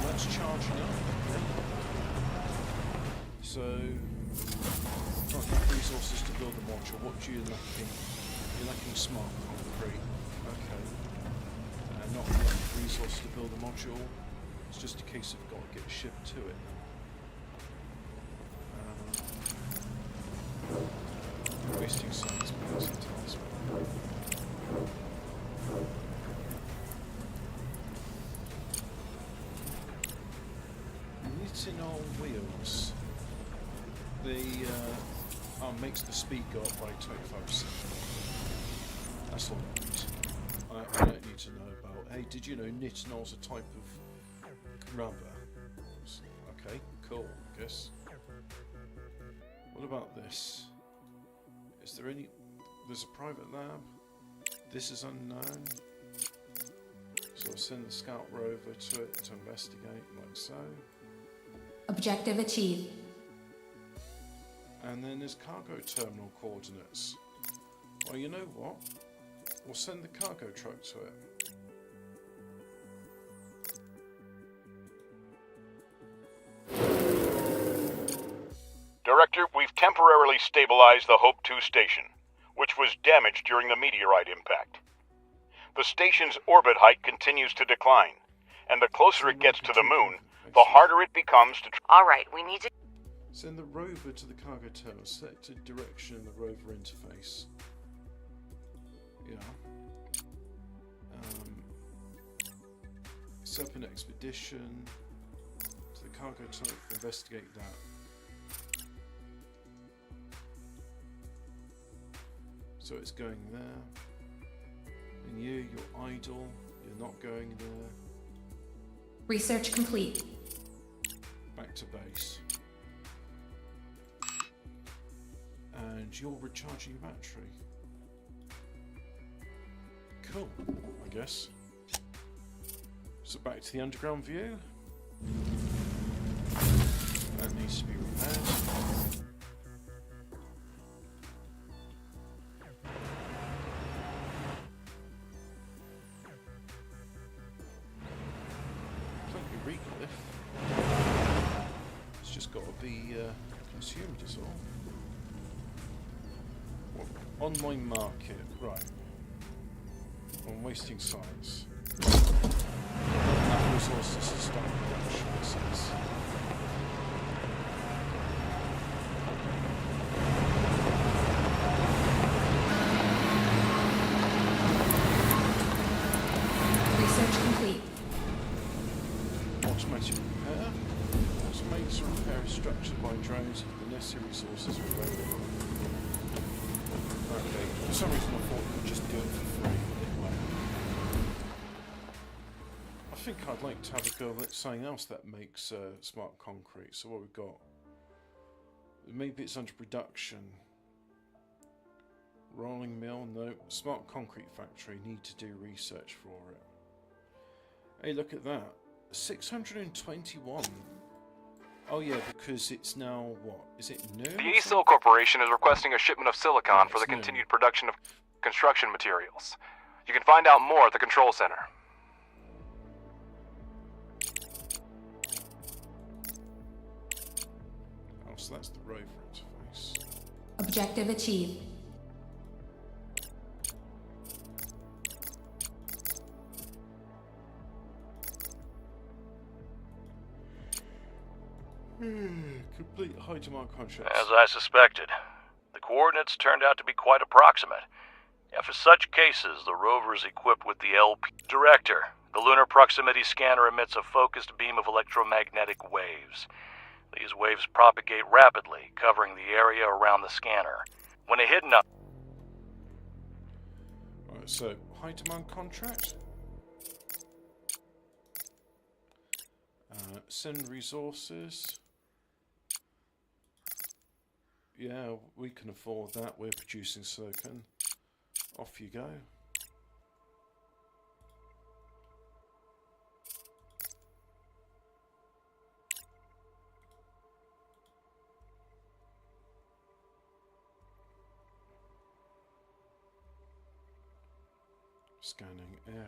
A: That's charging up. So, not enough resources to build the module. What do you lacking? You're lacking smart concrete. Okay. Not enough resources to build the module. It's just a case of got to get a ship to it. Wasting science because it tells me. Knitting on wheels. The makes the speed go up by 25%. That's all I don't need to know about. Hey, did you know nitinol's a type of rubber? Okay, cool, I guess. What about this? Is there any... There's a private lab. This is unknown. So I'll send the scout rover to it to investigate, like so.
E: Objective achieved.
A: And then there's cargo terminal coordinates. Well, you know what? We'll send the cargo truck to it.
B: Director, we've temporarily stabilized the Hope 2 station, which was damaged during the meteorite impact. The station's orbit height continues to decline, and the closer it gets to the moon, the harder it becomes to...
D: All right, we need to...
A: Send the rover to the cargo terminal. Select a direction in the rover interface. Yeah. Set up an expedition to the cargo terminal. Investigate that. So it's going there. And you're idle. You're not going there.
E: Research complete.
A: Back to base. And you're recharging your battery. Cool, I guess. So back to the underground view. That needs to be repaired. Plenty reglyph. It's just got to be consumed is all. Online market, right. I'm wasting science. Enough resources to start production, it says.
E: Research complete.
A: automatic repair. Automates the repair is structured by drones if the necessary resources are available. Okay, for some reason I thought we could just do it for free. Anyway. I think I'd like to have a go at something else that makes smart concrete. So what we've got? Maybe it's under production. Rolling mill, no. Smart concrete factory, need to do research for it. Hey, look at that. 621. Oh yeah, because it's now, what? Is it new?
C: The ASIL Corporation is requesting a shipment of silicon
A: Yeah,
C: for the
A: it's new.
C: continued production of construction materials. You can find out more at the control center.
A: Oh, so that's the rover interface.
E: Objective achieved.
A: Complete high demand contracts.
G: As I suspected, the coordinates turned out to be quite approximate. Yeah, for such cases, the rover is equipped with the LP. Director, the lunar proximity scanner emits a focused beam of electromagnetic waves. These waves propagate rapidly, covering the area around the scanner. When a hidden
A: Right, so high demand contract. Send resources. Yeah, we can afford that. We're producing silicon. Off you go. Scanning area.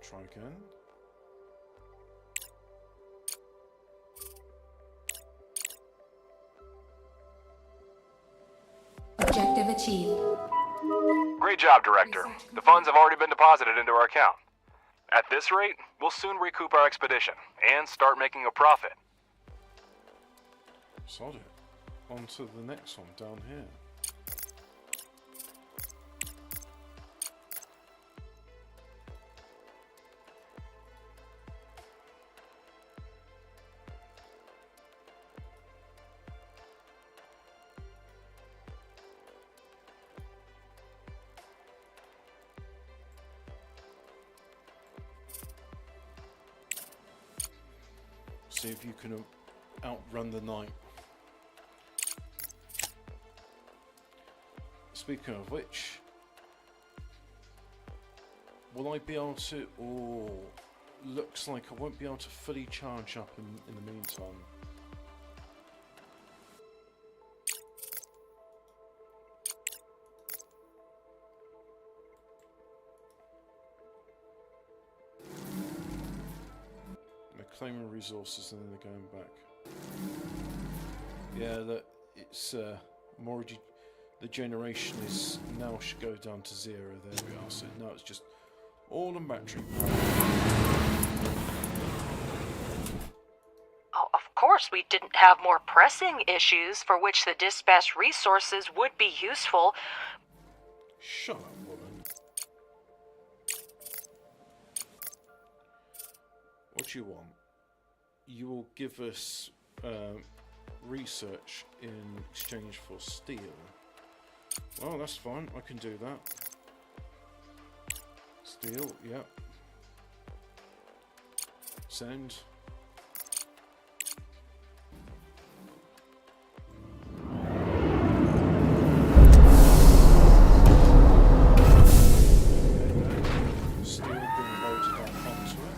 A: Try again.
E: Objective achieved.
C: Great job, Director. The funds have already been deposited into our account. At this rate, we'll soon recoup our expedition and start making a profit.
A: Sod it. On to the next one down here. See if you can outrun the night. Speaking of which, will I be able to? Oh, looks like I won't be able to fully charge up in the meantime. Claiming resources and then they're going back. Yeah, that it's more. The generation is now should go down to 0. There we are. So now it's just all on battery power.
D: Oh, of course, we didn't have more pressing issues for which the dispatched resources would be useful.
A: Shut up, woman. What do you want? You will give us research in exchange for steel. Well, that's fine. I can do that. Steel, yep. Send. Steel being loaded up onto it.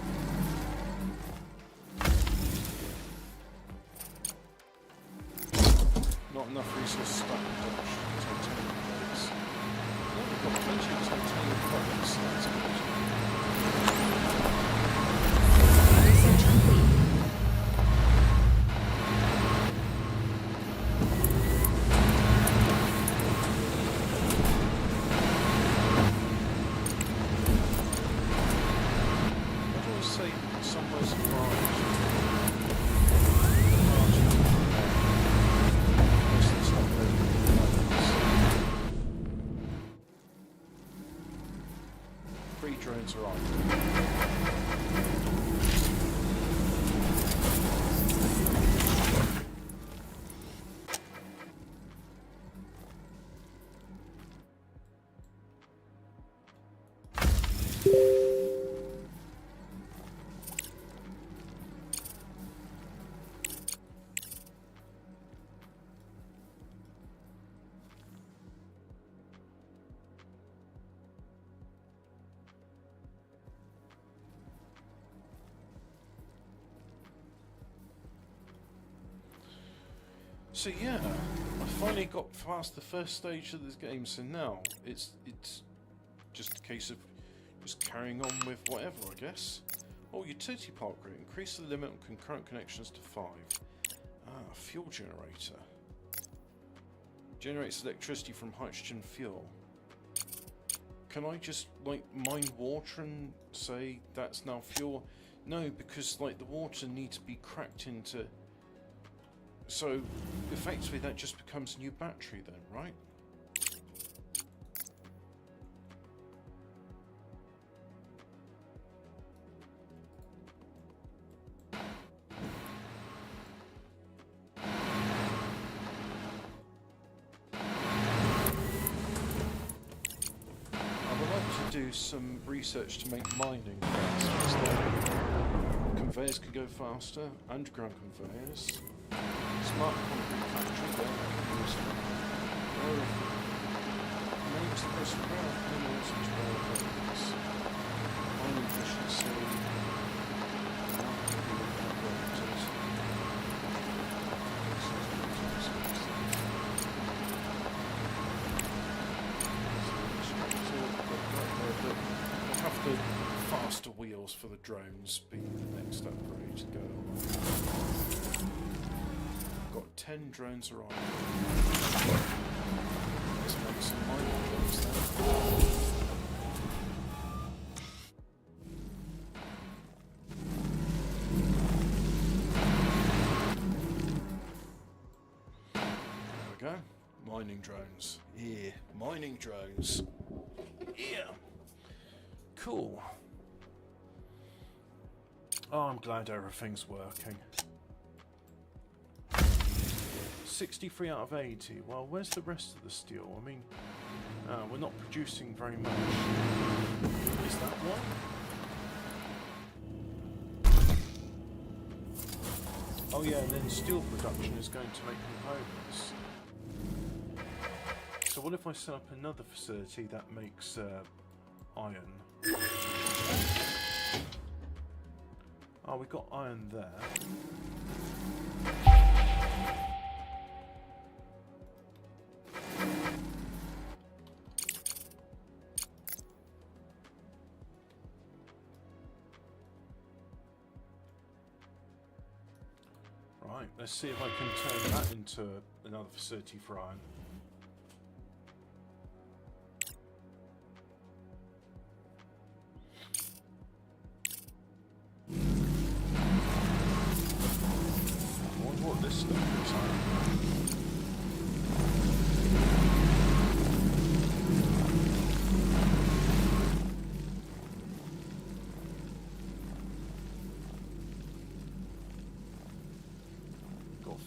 A: Not enough resources stuck in production. Titanium plates. Oh, we've got plenty of titanium plates. That's good.
E: Research complete.
A: How do I say somewhere's garage? So yeah, I finally got past the first stage of this game, so now it's just a case of just carrying on with whatever, I guess. Oh, utility park route. Increase the limit on concurrent connections to 5. Ah, fuel generator. Generates electricity from hydrogen fuel. Can I just, like, mine water and say that's now fuel? No, because, like, the water needs to be cracked into... So, effectively, that just becomes a new battery then, right? I would like to do some research to make mining faster. Conveyors can go faster, underground conveyors. Smart concrete factory, where that can be useful. Makes the person ground minerals into rare things. Mining efficiency. We'll have the faster wheels for the drones be the next upgrade to go. Got 10 drones arriving. Let's make some mining drones then. There we go. Mining drones. Yeah, mining drones. Yeah. Cool. Oh, I'm glad everything's working. 63 out of 80. Well, where's the rest of the steel? I mean, we're not producing very much. Is that one? Oh yeah, and then steel production is going to make components. So what if I set up another facility that makes iron? Oh, we got iron there. Right, let's see if I can turn that into another facility for iron. I wonder what this stuff looks like.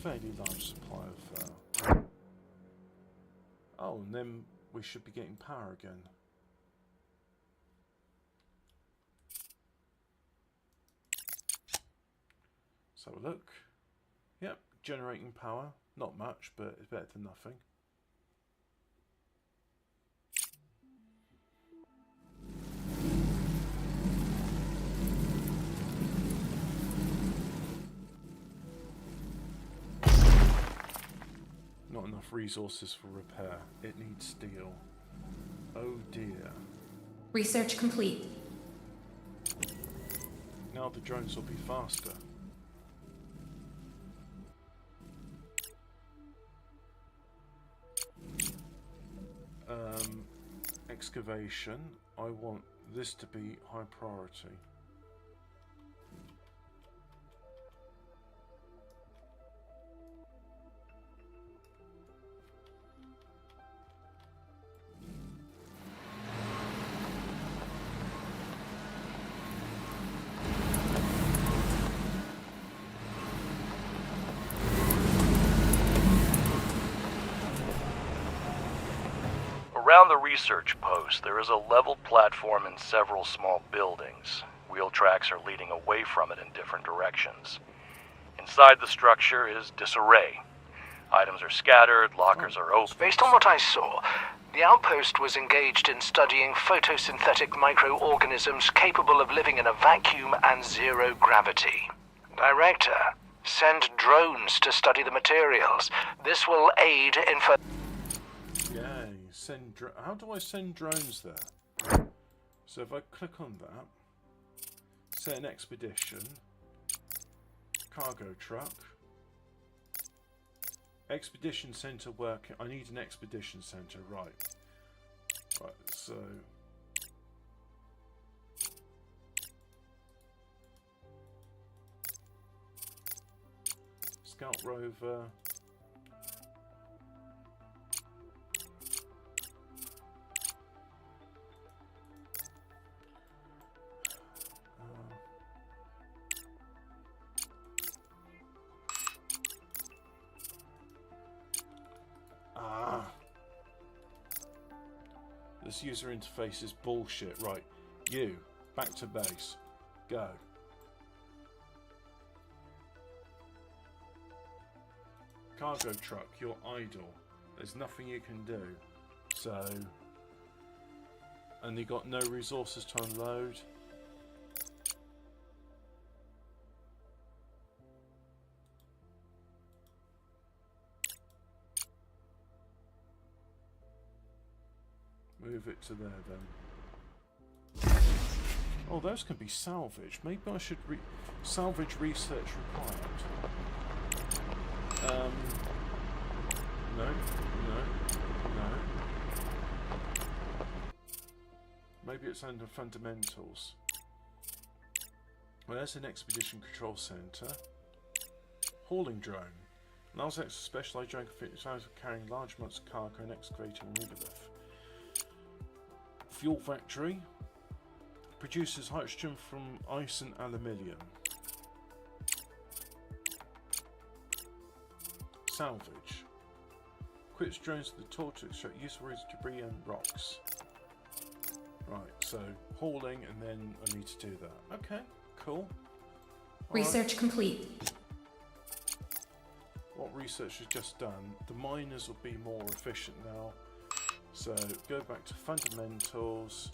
A: Fairly large supply of oh, and then we should be getting power again. Let's have a look. Yep, generating power. Not much, but it's better than nothing. Not enough resources for repair. It needs steel. Oh dear.
E: Research complete.
A: Now the drones will be faster. Excavation. I want this to be high priority.
G: Around the research post, there is a leveled platform and several small buildings. Wheel tracks are leading away from it in different directions. Inside the structure is disarray. Items are scattered, lockers are open.
F: Based on what I saw, the outpost was engaged in studying photosynthetic microorganisms capable of living in a vacuum and zero gravity. Director, Send drones to study the materials. This will aid in...
A: Yay, how do I send drones there? So if I click on that, set an expedition, cargo truck, expedition center work. I need an expedition center, right? Right, so scout rover. This user interface is bullshit. Right, you, back to base. Go. Cargo truck, you're idle. There's nothing you can do. So... And you got no resources to unload. Move it to there then. Oh, those can be salvaged. Maybe I should salvage research required. No. Maybe it's under fundamentals. Well, there's an expedition control center. Hauling drone. Allows a specialized drone size of carrying large amounts of cargo and excavating regolith. Fuel factory. Produces hydrogen from ice and aluminium. Salvage. Equips drones with the tool to extract useful debris and rocks. Right, so hauling, and then I need to do that. Okay, cool.
E: Research complete.
A: What research is just done? The miners will be more efficient now. So go back to fundamentals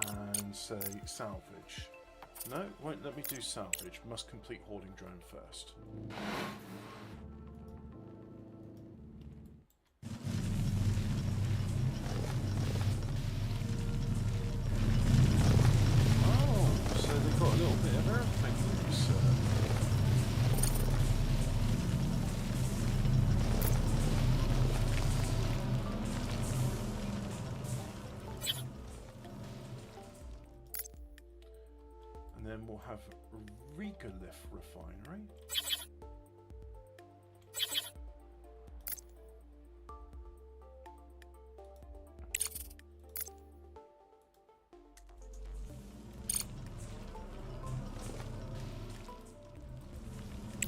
A: and say salvage. No, won't let me do salvage. Must complete hauling drone first. Oh, so they've got a little bit of everything to research. And then we'll have regolith refinery.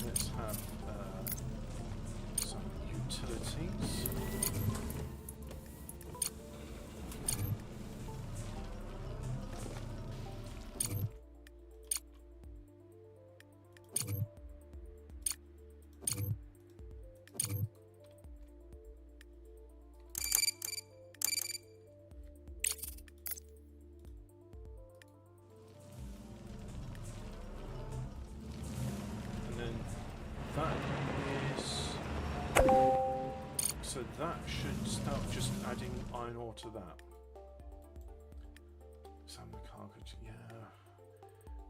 A: Let's have some utilities. That is... So that should start just adding iron ore to that. Some cargo, yeah.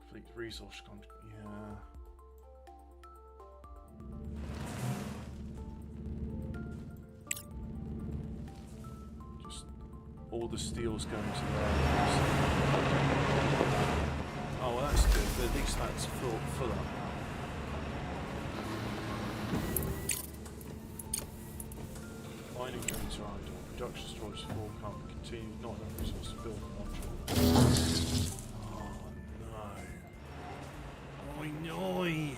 A: Complete resource contract, yeah. Just all the steel's going to there. Oh, well, that's good. At least that's full up. Mining drones are idle. Production storage full can't be continued. Not enough resources to build a module. Oh no. Oi.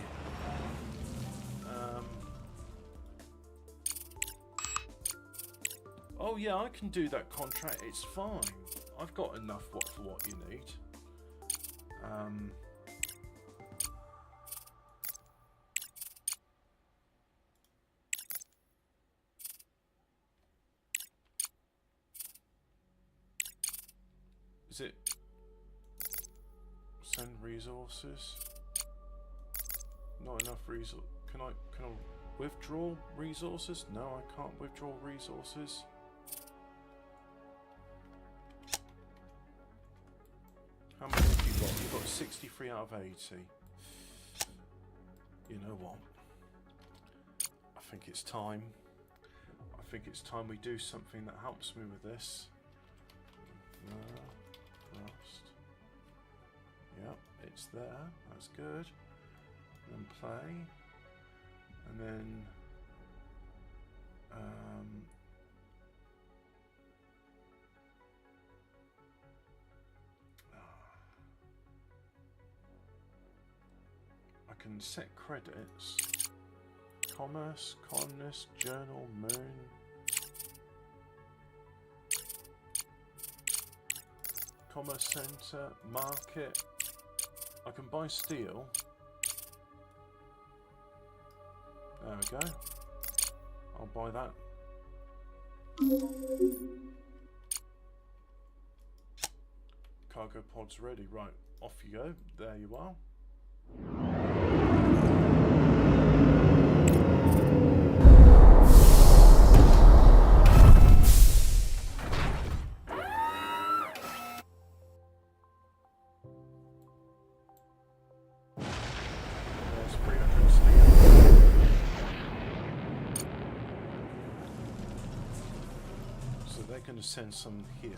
A: Oh yeah, I can do that contract. It's fine. I've got enough for what you need. Is it send resources? Not enough resource. Can I withdraw resources? No, I can't withdraw resources. How many have you got? You've got 63 out of 80. You know what? I think it's time. I think it's time we do something that helps me with this. Crust. Yep, it's there. That's good. And then play. And then I can set credits. Commerce, columnist, journal, moon. Commerce center, market. I can buy steel. There we go. I'll buy that. Cargo pod's ready. Right, off you go. There you are. Going to send some here.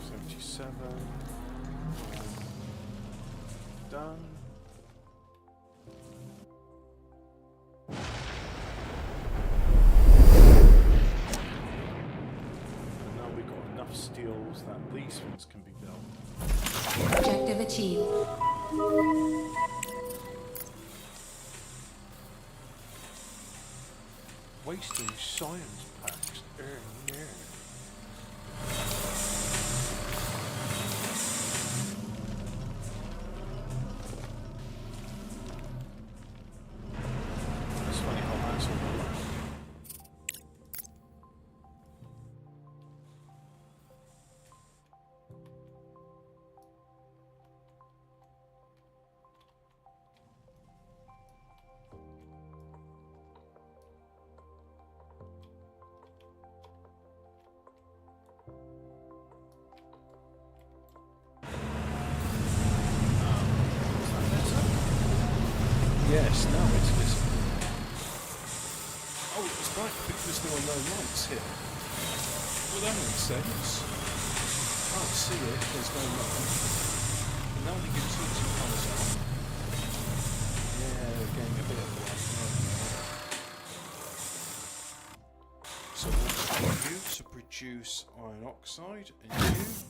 A: 77. Done. And now we've got enough steels that these things can be built.
E: Objective achieved.
A: Wasting science packs. Yeah. It's funny how that's all works. Yes, now it's visible. Oh, it's right because there are no lights here. Well, that makes sense. Can't see it, there's no light. And now the utility comes on. Yeah, we're getting a bit of light. So we'll try you to produce iron oxide, and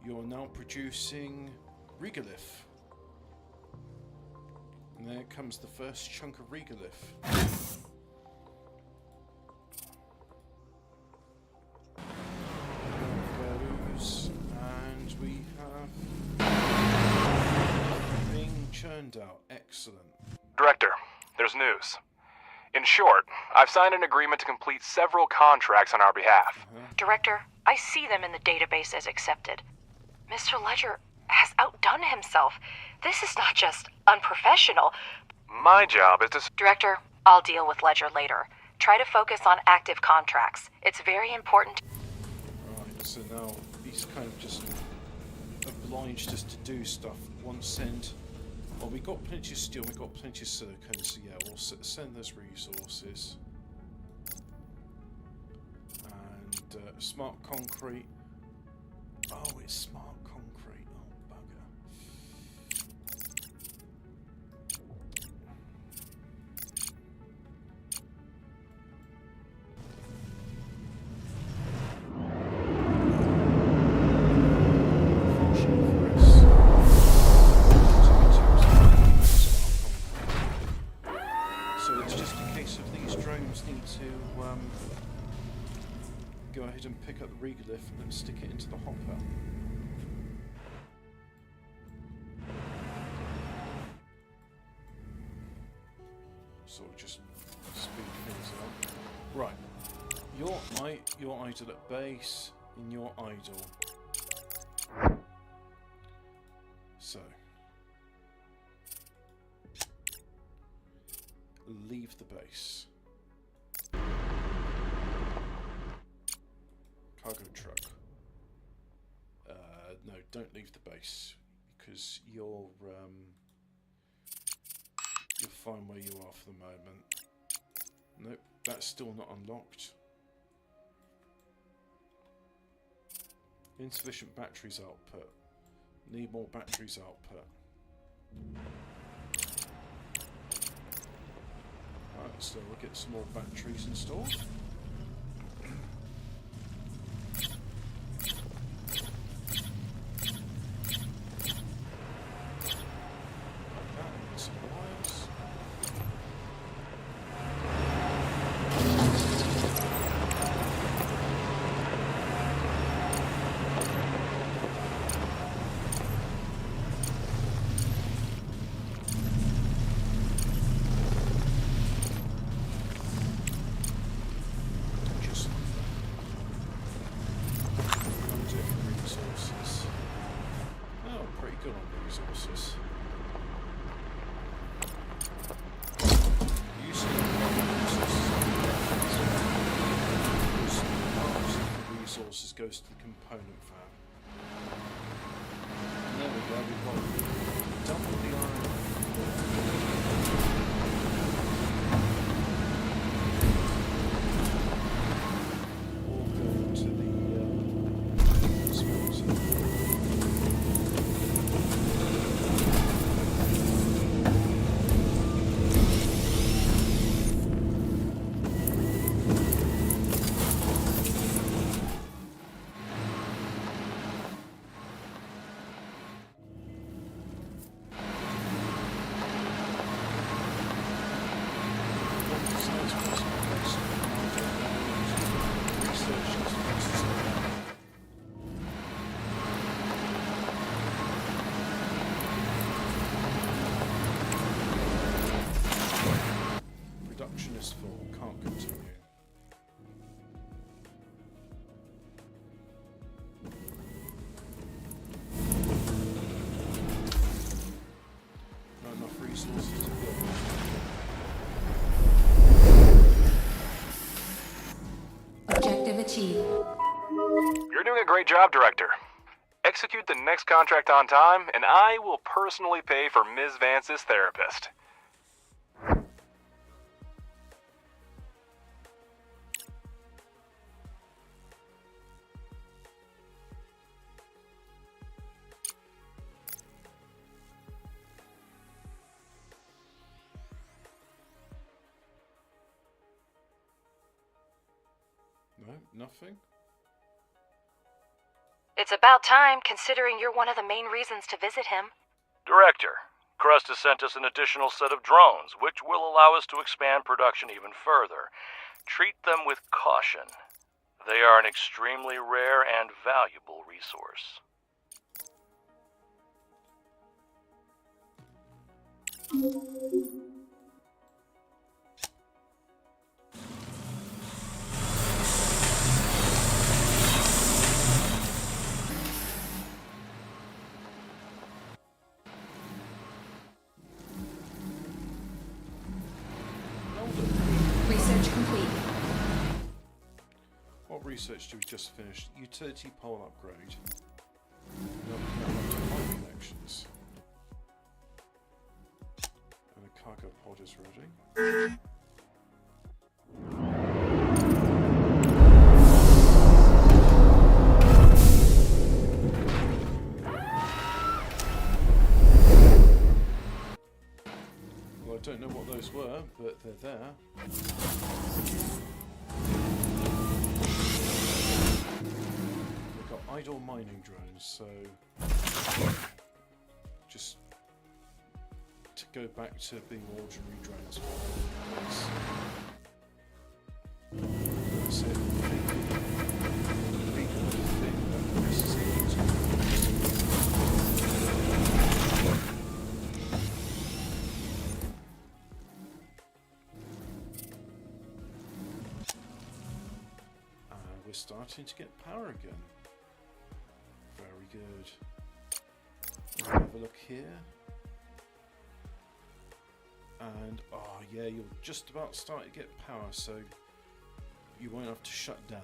A: you're now producing regolith. And there comes the first chunk of regolith. There goes, and we have being churned out. Excellent.
C: Director, there's news. In short, I've signed an agreement to complete several contracts on our behalf.
D: Director, I see them in the database as accepted. Mr. Ledger has outdone himself. This is not just unprofessional.
C: My job is to...
D: Director, I'll deal with Ledger later. Try to focus on active contracts. It's very important.
A: Right, so now he's kind of just obliged us to do stuff. One send. Well, we got plenty of steel, we got plenty of silicon, so yeah, we'll send those resources. And smart concrete. Oh, it's smart concrete. Oh, bugger. So it's just a case of these drones need to go ahead and pick up the regolith and stick it into the hopper. So just speed things up. Right, your you're idle at base, and you're idle. So, leave the base. Cargo truck. No, don't leave the base because you're fine where you are for the moment. Nope, that's still not unlocked. Insufficient batteries output. Need more batteries output. Alright, so we'll get some more batteries installed. Goes to the component fab. And there we go, we've got double the iron. All going to the smelter. Production is full, can't continue. Not enough resources to build.
E: Objective achieved.
C: You're doing a great job, Director. Execute the next contract on time, and I will personally pay for Ms. Vance's therapist.
A: No, nothing?
D: It's about time, considering you're one of the main reasons to visit him.
G: Director, Crust has sent us an additional set of drones, which will allow us to expand production even further. Treat them with caution. They are an extremely rare and valuable resource.
E: Research complete.
A: What research do we just finish? Utility pole upgrade. Now we can have pipe connections. And the cargo pod is ready. Well, I don't know what those were, but they're there. We've got idle mining drones, so just to go back to being ordinary drones. That's it. Legal thing that necessitates. we're starting to get power again. Very good. We'll have a look here. And, oh yeah, you're just about starting to get power, so you won't have to shut down.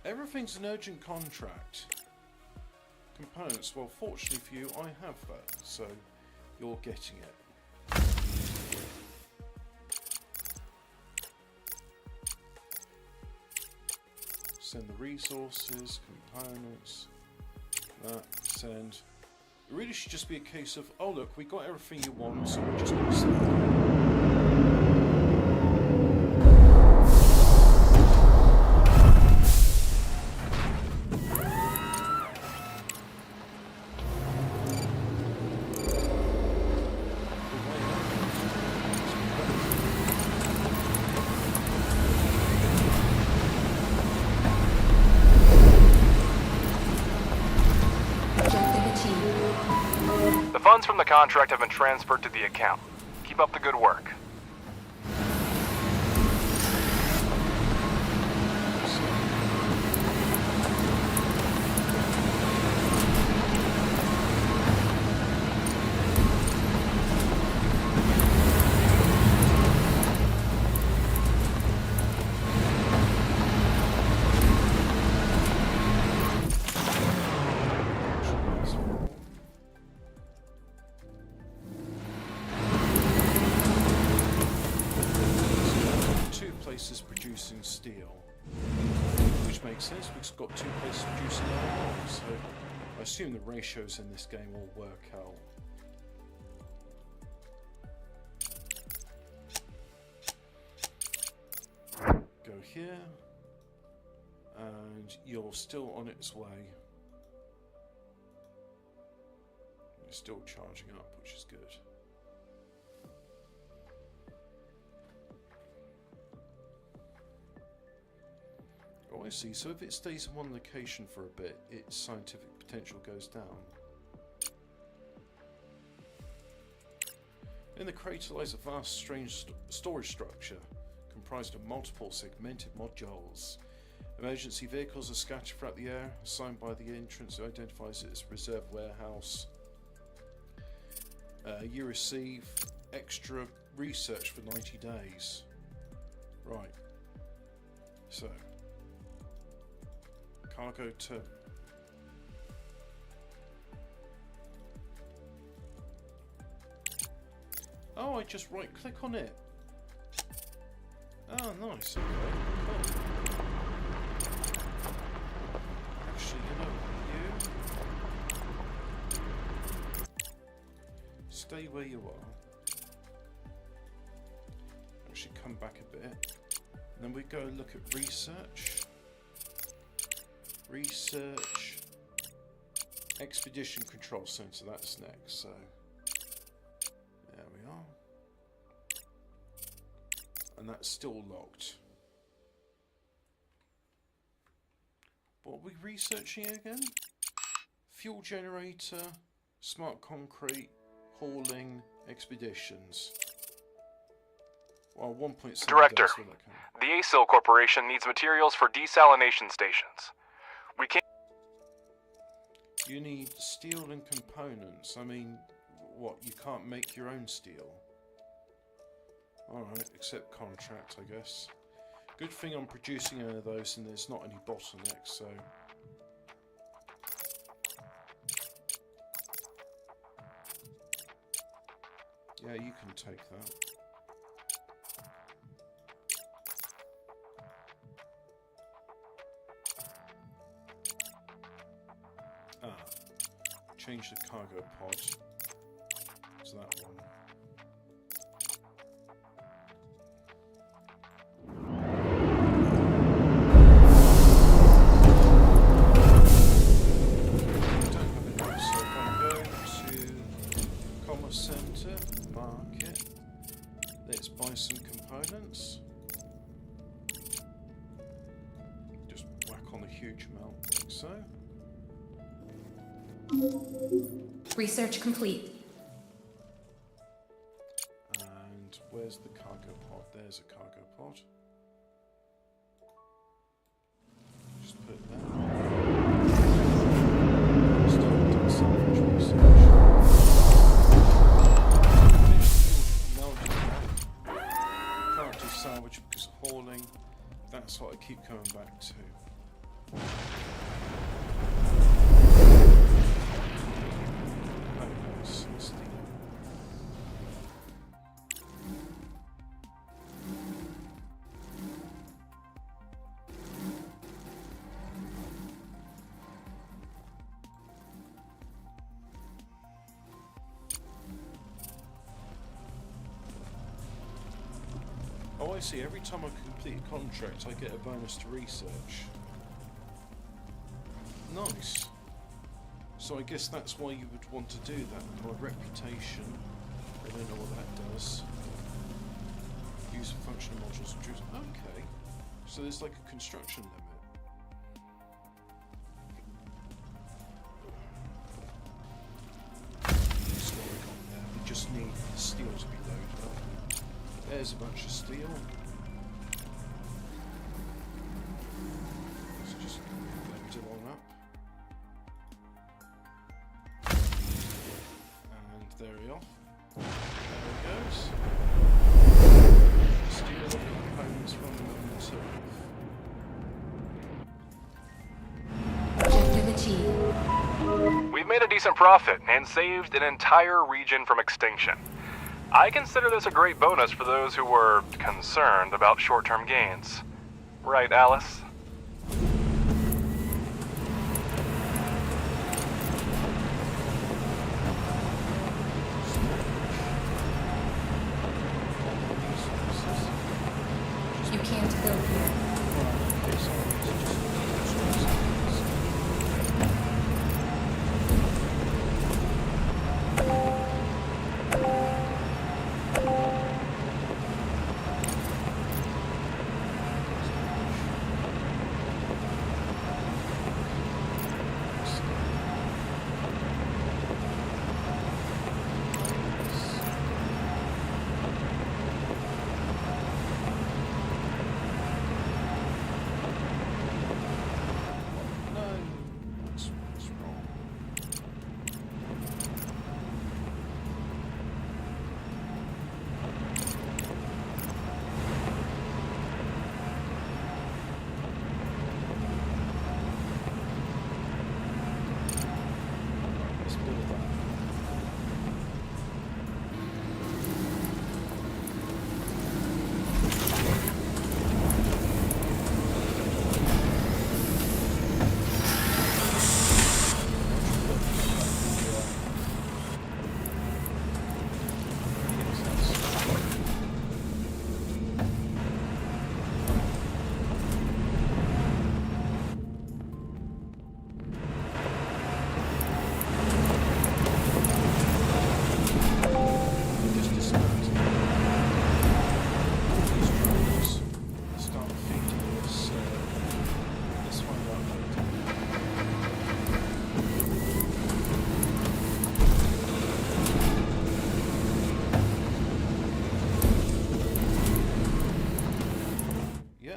A: Everything's an urgent contract. Components, well, fortunately for you, I have that, so you're getting it. Send the resources, components, that, send. It really should just be a case of, oh look, we got everything you want, so we're just going to send it.
C: The funds from the contract have been transferred to the account. Keep up the good work.
A: Places producing steel, which makes sense. We've got 2 places producing iron, so I assume the ratios in this game will work out. Go here, and you're still on its way. You're still charging up, which is good. Oh, I see. So if it stays in one location for a bit, its scientific potential goes down. In the crater lies a vast, strange storage structure comprised of multiple segmented modules. Emergency vehicles are scattered throughout the air, assigned by the entrance who identifies it as a reserve warehouse. You receive extra research for 90 days. Right. So. Cargo to. Oh, I just right click on it. Oh, nice. Okay, cool. Actually, you know what? You stay where you are. Actually, come back a bit. And then we go look at research. Research, Expedition Control Center, that's next, so there we are. And that's still locked. What are we researching again? Fuel generator, smart concrete, hauling, expeditions. Well, 1.7
C: Director,
A: days will that count?
C: the ASIL Corporation needs materials for desalination stations. We can't.
A: You need steel and components. I mean, what, you can't make your own steel? Alright, accept contract, I guess. Good thing I'm producing any of those and there's not any bottlenecks, so... Yeah, you can take that. Change the cargo pod to that one. Don't have enough, so if I go to Commerce Center, market, let's buy some components. Just whack on a huge amount like so.
E: Research complete.
A: And where's the cargo pod? There's a cargo pod. everything. That's what I keep coming back to. Oh, nice. Steel. Oh, I see. Every time I complete a contract, I get a bonus to research. Nice. So I guess that's why you would want to do that. My reputation. I don't know what that does. Use of functional modules. Okay. So there's like a construction limit. That's what we got there. We just need the steel to be loaded up. There's a bunch of steel. Let's just load it on up. And there we are. There it goes. Steal the components from the server.
E: Objective achieved.
C: We've made a decent profit and saved an entire region from extinction. I consider this a great bonus for those who were concerned about short-term gains. Right, Alice?
E: You can't build here.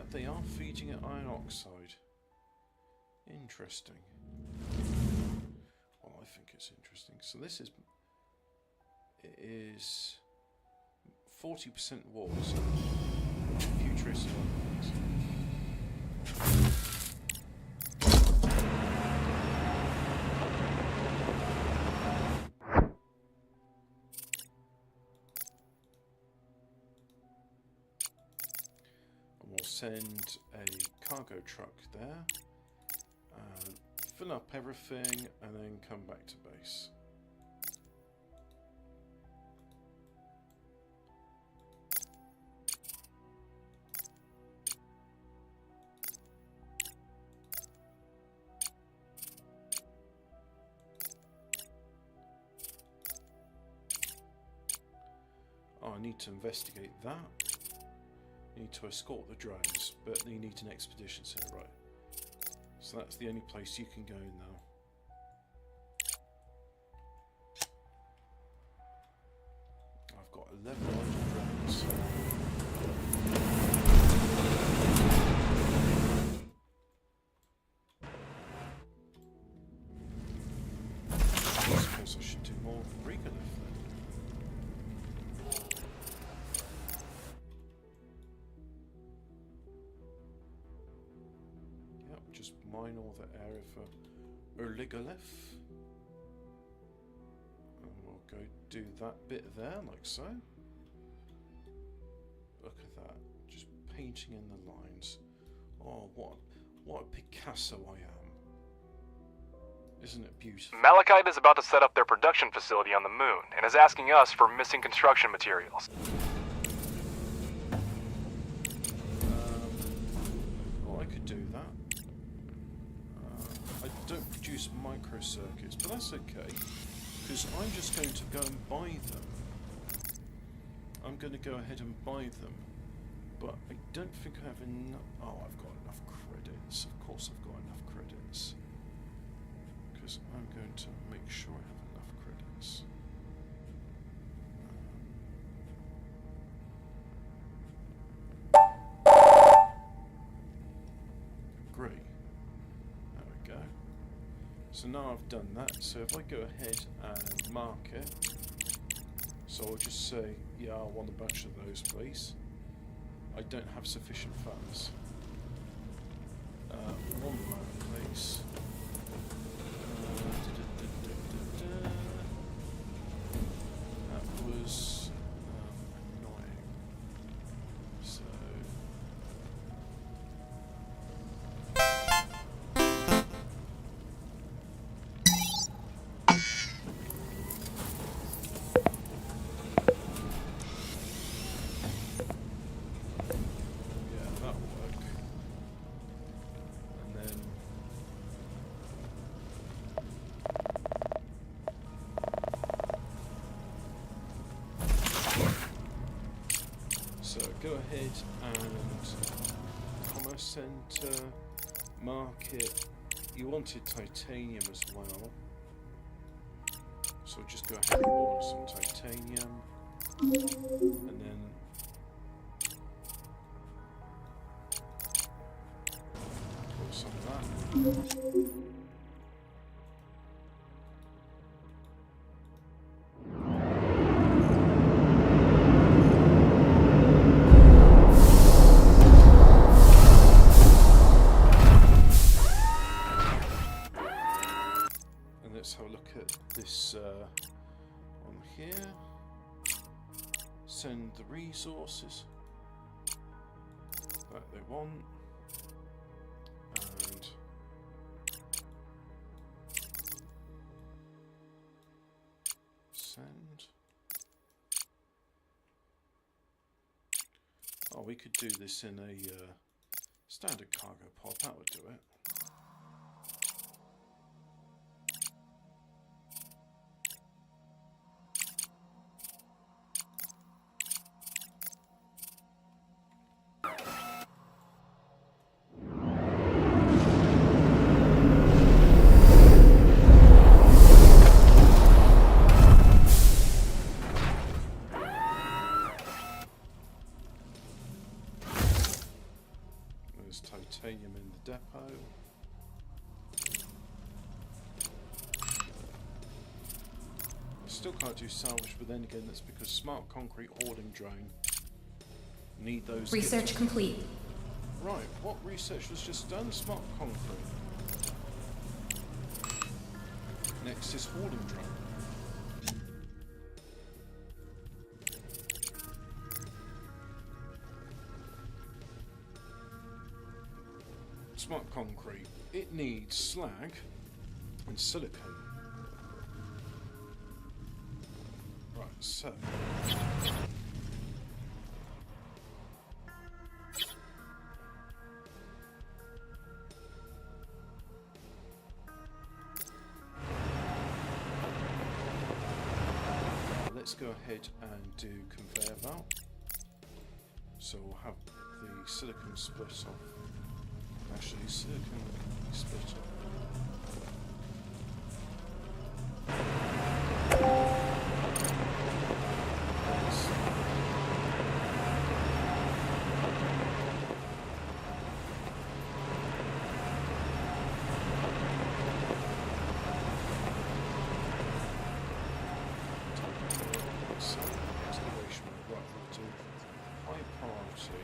A: They are feeding it iron oxide. Interesting. Well, I think it's interesting. So this is... It is 40% war, so futuristic weapons. Send a cargo truck there, fill up everything, and then come back to base. Oh, I need to investigate that. Need to escort the drones, but you need an expedition center, right? So that's the only place you can go now. I've got 1100 drones. I suppose I should do more regolith then. Yep, just mine all the area for Erligolith. And we'll go do that bit there, like so. Look at that, just painting in the lines. Oh, what a Picasso I am. Isn't it beautiful?
C: Malachite is about to set up their production facility on the moon and is asking us for missing construction materials.
A: Well, I could do that. I don't produce microcircuits, but that's okay, because I'm just going to go and buy them. I'm going to go ahead and buy them, but I don't think I have enough. Oh, I've got enough credits. Of course I've got enough credits. Because I'm going to make sure I have enough credits. Great. There we go. So now I've done that, so if I go ahead and mark it, so I'll just say, yeah, I want a bunch of those, please. I don't have sufficient funds. One moment, please. That was annoying. So yeah, that'll work. And then so go ahead and commerce center, market. You wanted titanium as well, so just go ahead and order some titanium, and then put some of that. And let's have a look at this on here. Send the resources that they want, and send. Oh, we could do this in a standard cargo pod, that would do it. There's titanium in the depot. I still can't do salvage, but then again that's because smart concrete hoarding drone need those.
E: Research complete.
A: Right, what research was just done? Smart concrete. Next is hoarding drone. Smart concrete. It needs slag and silicon. Right, so let's go ahead and do conveyor belt. So we'll have the silicon split off. Actually, silicon split off. So, excavation, right, we'll do high priority.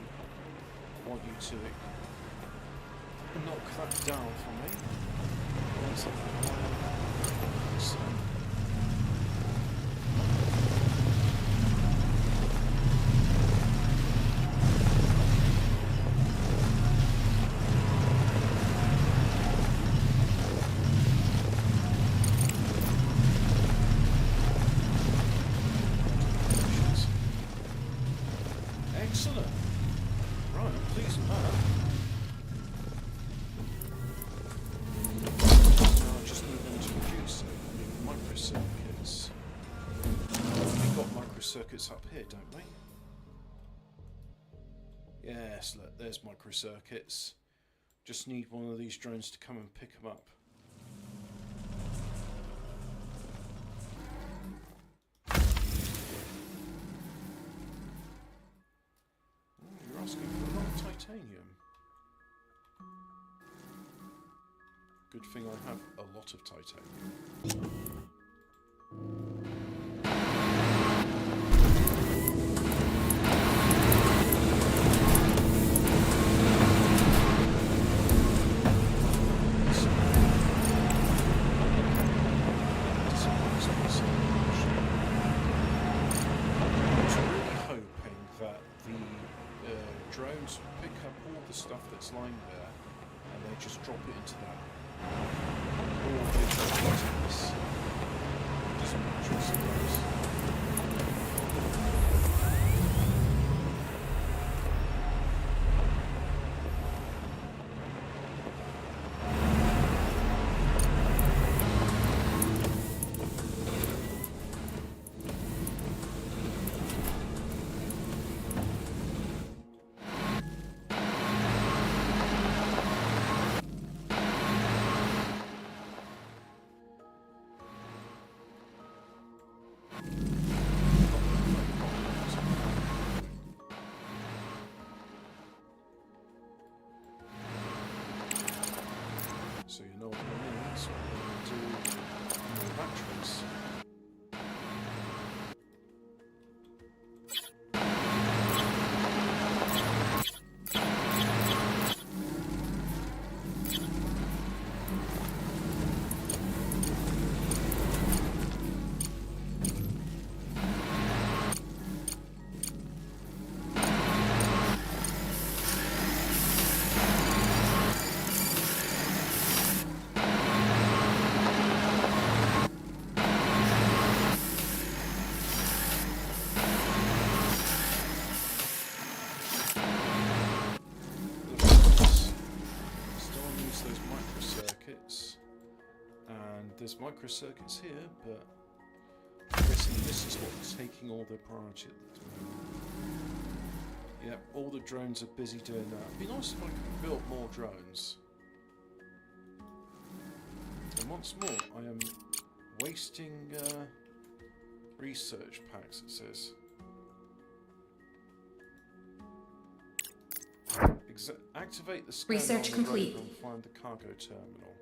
A: I want you to knock that down for me. There's a excellent. Right, I'm pleased with that. Now I just need them to produce microcircuits. We've got microcircuits up here, don't we? Yes, look, there's microcircuits. Just need one of these drones to come and pick them up. You're asking for a lot of titanium. Good thing I have a lot of titanium. Drones pick up all the stuff that's lying there and they just drop it into that. Or they drop it into this. Just make sure it goes. So you know what that means. We're going to do more batteries. And there's microcircuits here, but I'm guessing this is what's taking all the priority at the moment. Yep, all the drones are busy doing that. It'd be nice if I could build more drones. And once more, I am wasting research packs, it says. Activate the scan
E: Research
A: on the
E: complete.
A: rover and find the cargo terminal.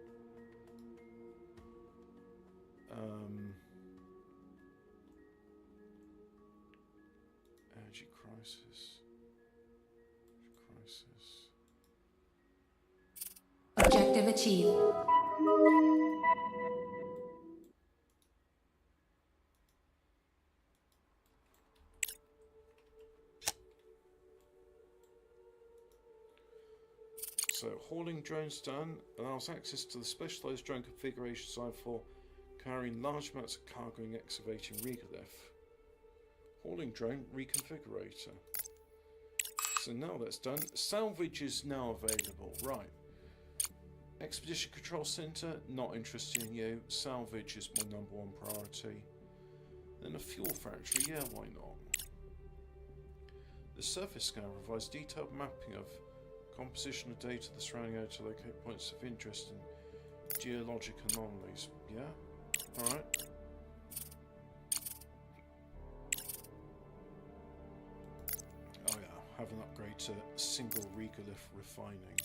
A: Energy crisis.
E: Objective achieved.
A: So, hauling drones done allows access to the specialised drone configuration designed for carrying large amounts of cargo and excavating regolith. Hauling drone reconfigurator. So now that's done. Salvage is now available. Right. Expedition Control Center, not interested in you. Salvage is my #1 priority. Then a fuel factory, yeah, why not? The surface scanner provides detailed mapping of composition of data of the surrounding area to locate points of interest and geologic anomalies. Yeah? Alright. Oh yeah, have an upgrade to single regolith refining.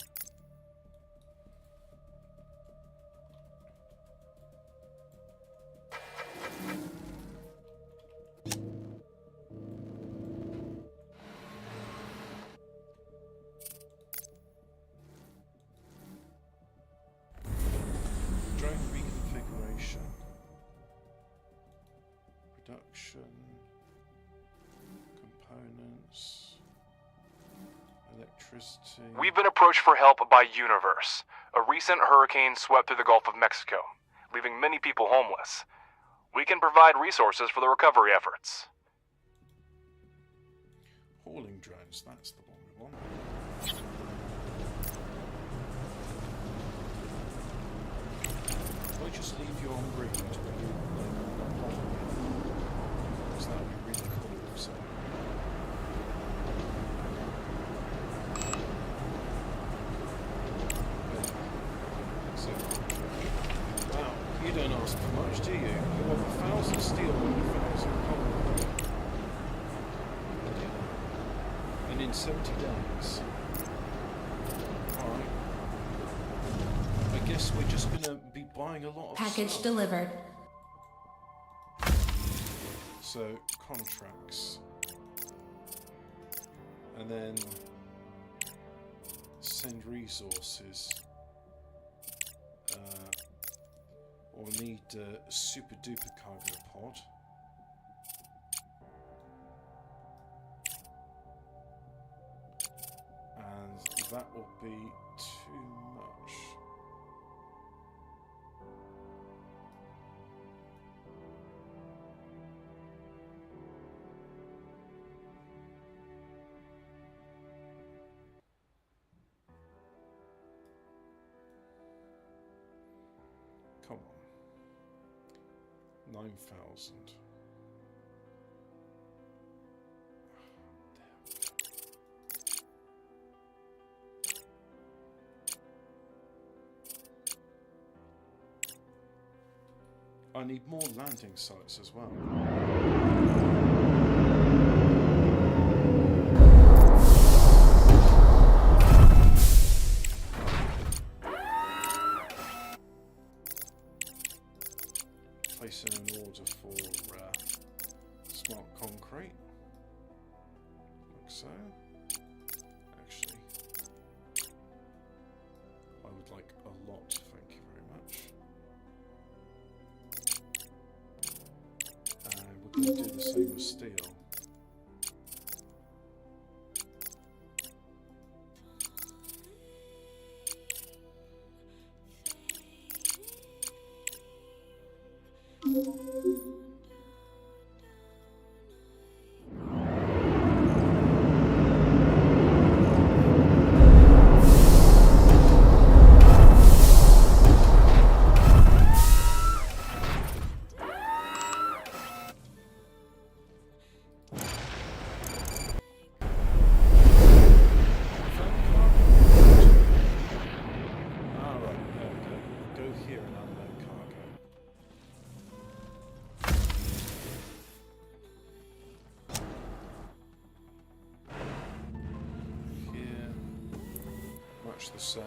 A: electricity.
C: We've been approached for help by Universe. A recent hurricane swept through the Gulf of Mexico, leaving many people homeless. We can provide resources for the recovery efforts.
A: Hauling drones, that's the one we want. If I just leave you on route, will you not bother me? Because that would be really cool. So. So, wow, you don't ask for much, do you? You have 1,000 steel and 1,000 copper. And in 70 days. Alright. I guess we're just gonna be buying a lot of
E: Package
A: stuff.
E: delivered.
A: So, contracts. And then send resources. Or need a super duper cargo pod. And that will be too much. Come on. 9,000. I need more landing sites as well. Placing an order for smart concrete, like so. Actually, I would like a lot, thank you very much. And we're going to do the same with steel. The same,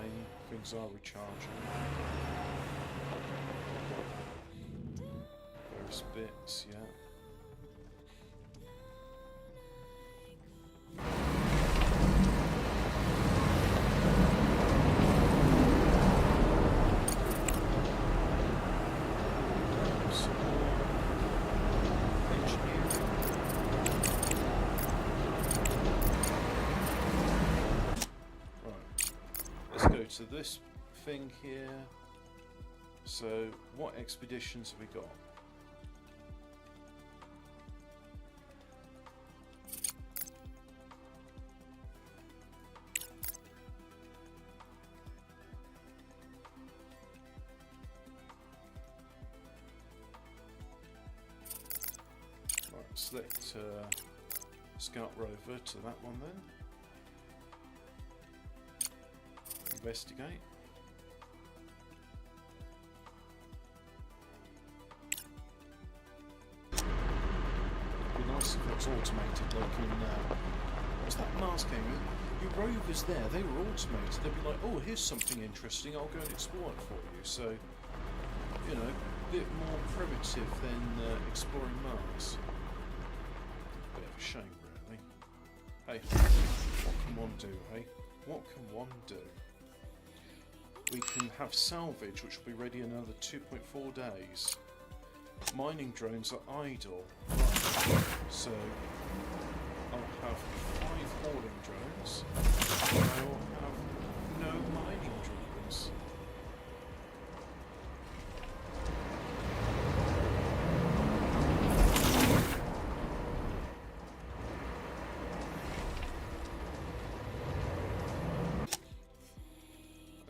A: things are recharging. Various bits, yeah. To this thing here. So, what expeditions have we got? Right, select Scout Rover to that one then. Investigate. It'd be nice if it was automated, like in what's that Mars game? Your rovers there, they were automated. They'd be like, oh, here's something interesting, I'll go and explore it for you. So, you know, a bit more primitive than exploring Mars. Bit of a shame, really. Hey, what can one do, hey? What can one do? We can have salvage, which will be ready in another 2.4 days. Mining drones are idle. Right. So, I'll have 5 hauling drones. I will have no mining drones.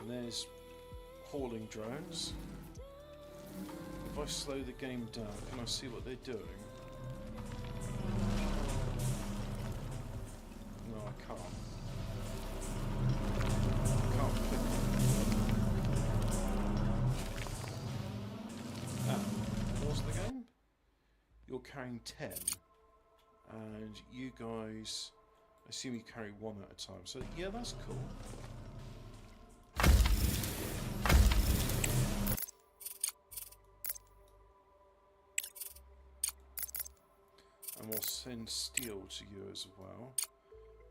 A: And there's hauling drones. If I slow the game down, can I see what they're doing? No, I can't. I can't click on it. Pause the game. You're carrying 10. And you guys, I assume you carry 1 at a time. So yeah, that's cool. And we'll send steel to you as well.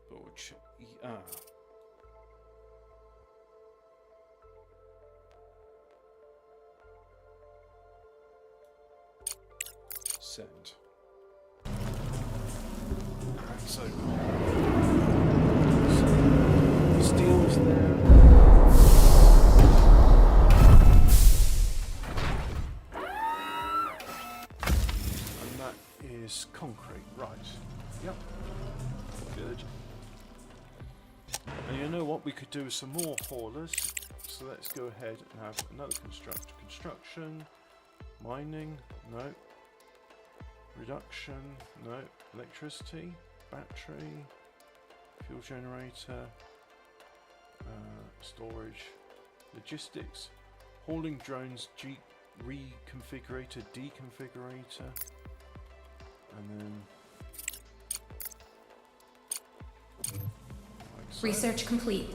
A: But we'll check. Send. So, steel's there. And that is concrete, right. Yep. Good. And you know what? We could do with some more haulers. So let's go ahead and have another construction. Mining, no. Reduction, no. Electricity, battery, fuel generator, storage, logistics, hauling drones, reconfigurator, deconfigurator, and then like so.
E: Research complete.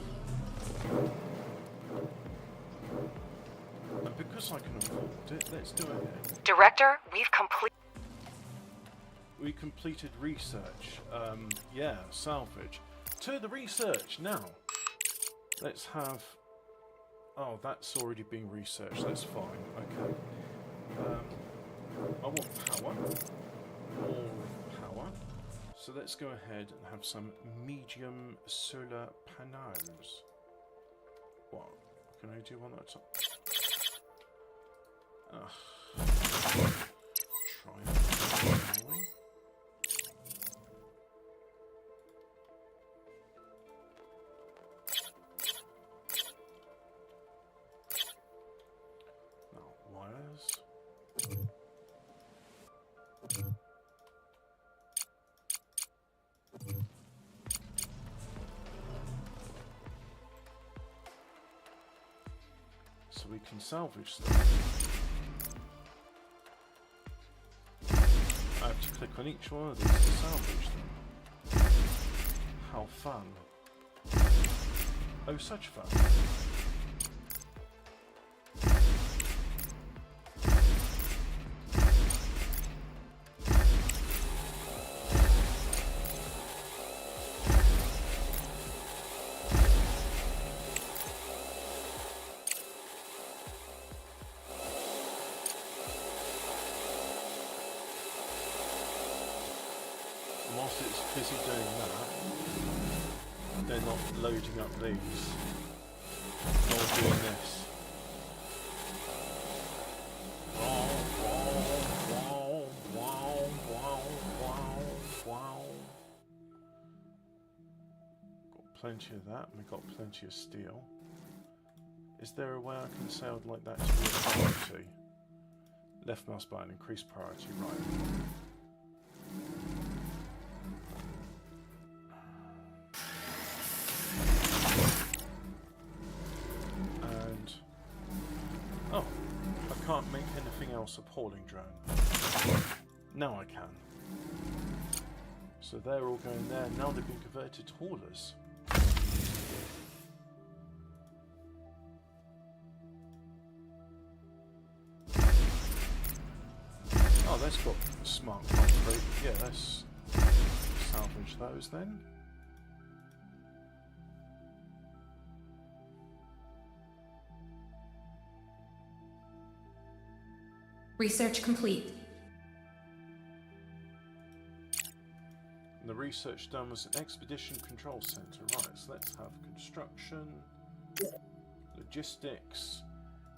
A: And because I can afford it, let's do it.
D: Director, we've completed.
A: We completed research. Yeah, salvage. To the research now. Let's have. Oh, that's already been researched. That's fine. Okay. I want power. More power. So let's go ahead and have some medium solar panels. What? Can I do one at a time? Try it, shall we? So we can salvage them. I have to click on each one of these to salvage them. How fun. Oh, such fun. Whilst it's busy doing that, they're not loading up these, nor doing this. Got plenty of that, and we've got plenty of steel. Is there a way I can say I'd like that to be a priority? Left mouse button, increase priority, right. Can't make anything else appalling drone. Now I can. So they're all going there. Now they've been converted to haulers. Oh, that's got smart concrete. Yeah, let's salvage those then.
E: Research complete.
A: And the research done was an expedition control center. Right, so let's have construction, logistics,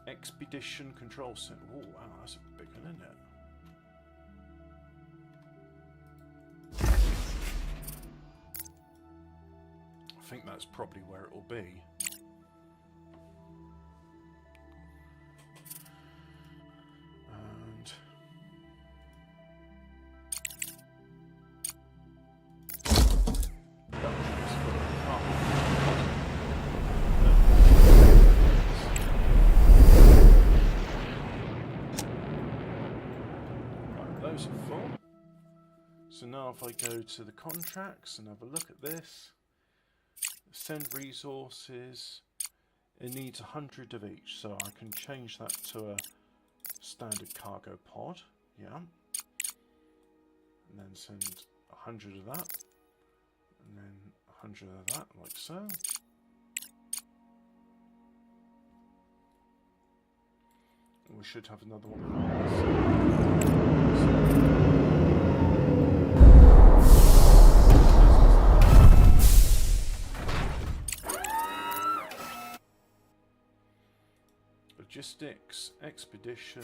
A: expedition control center. Oh wow, that's a big one, isn't it? I think that's probably where it will be. And right, those are full. So now if I go to the contracts and have a look at this, send resources, it needs 100 of each, so I can change that to a standard cargo pod, yeah, and then send 100 of that, and then 100 of that, like so. And we should have another one of logistics, expedition.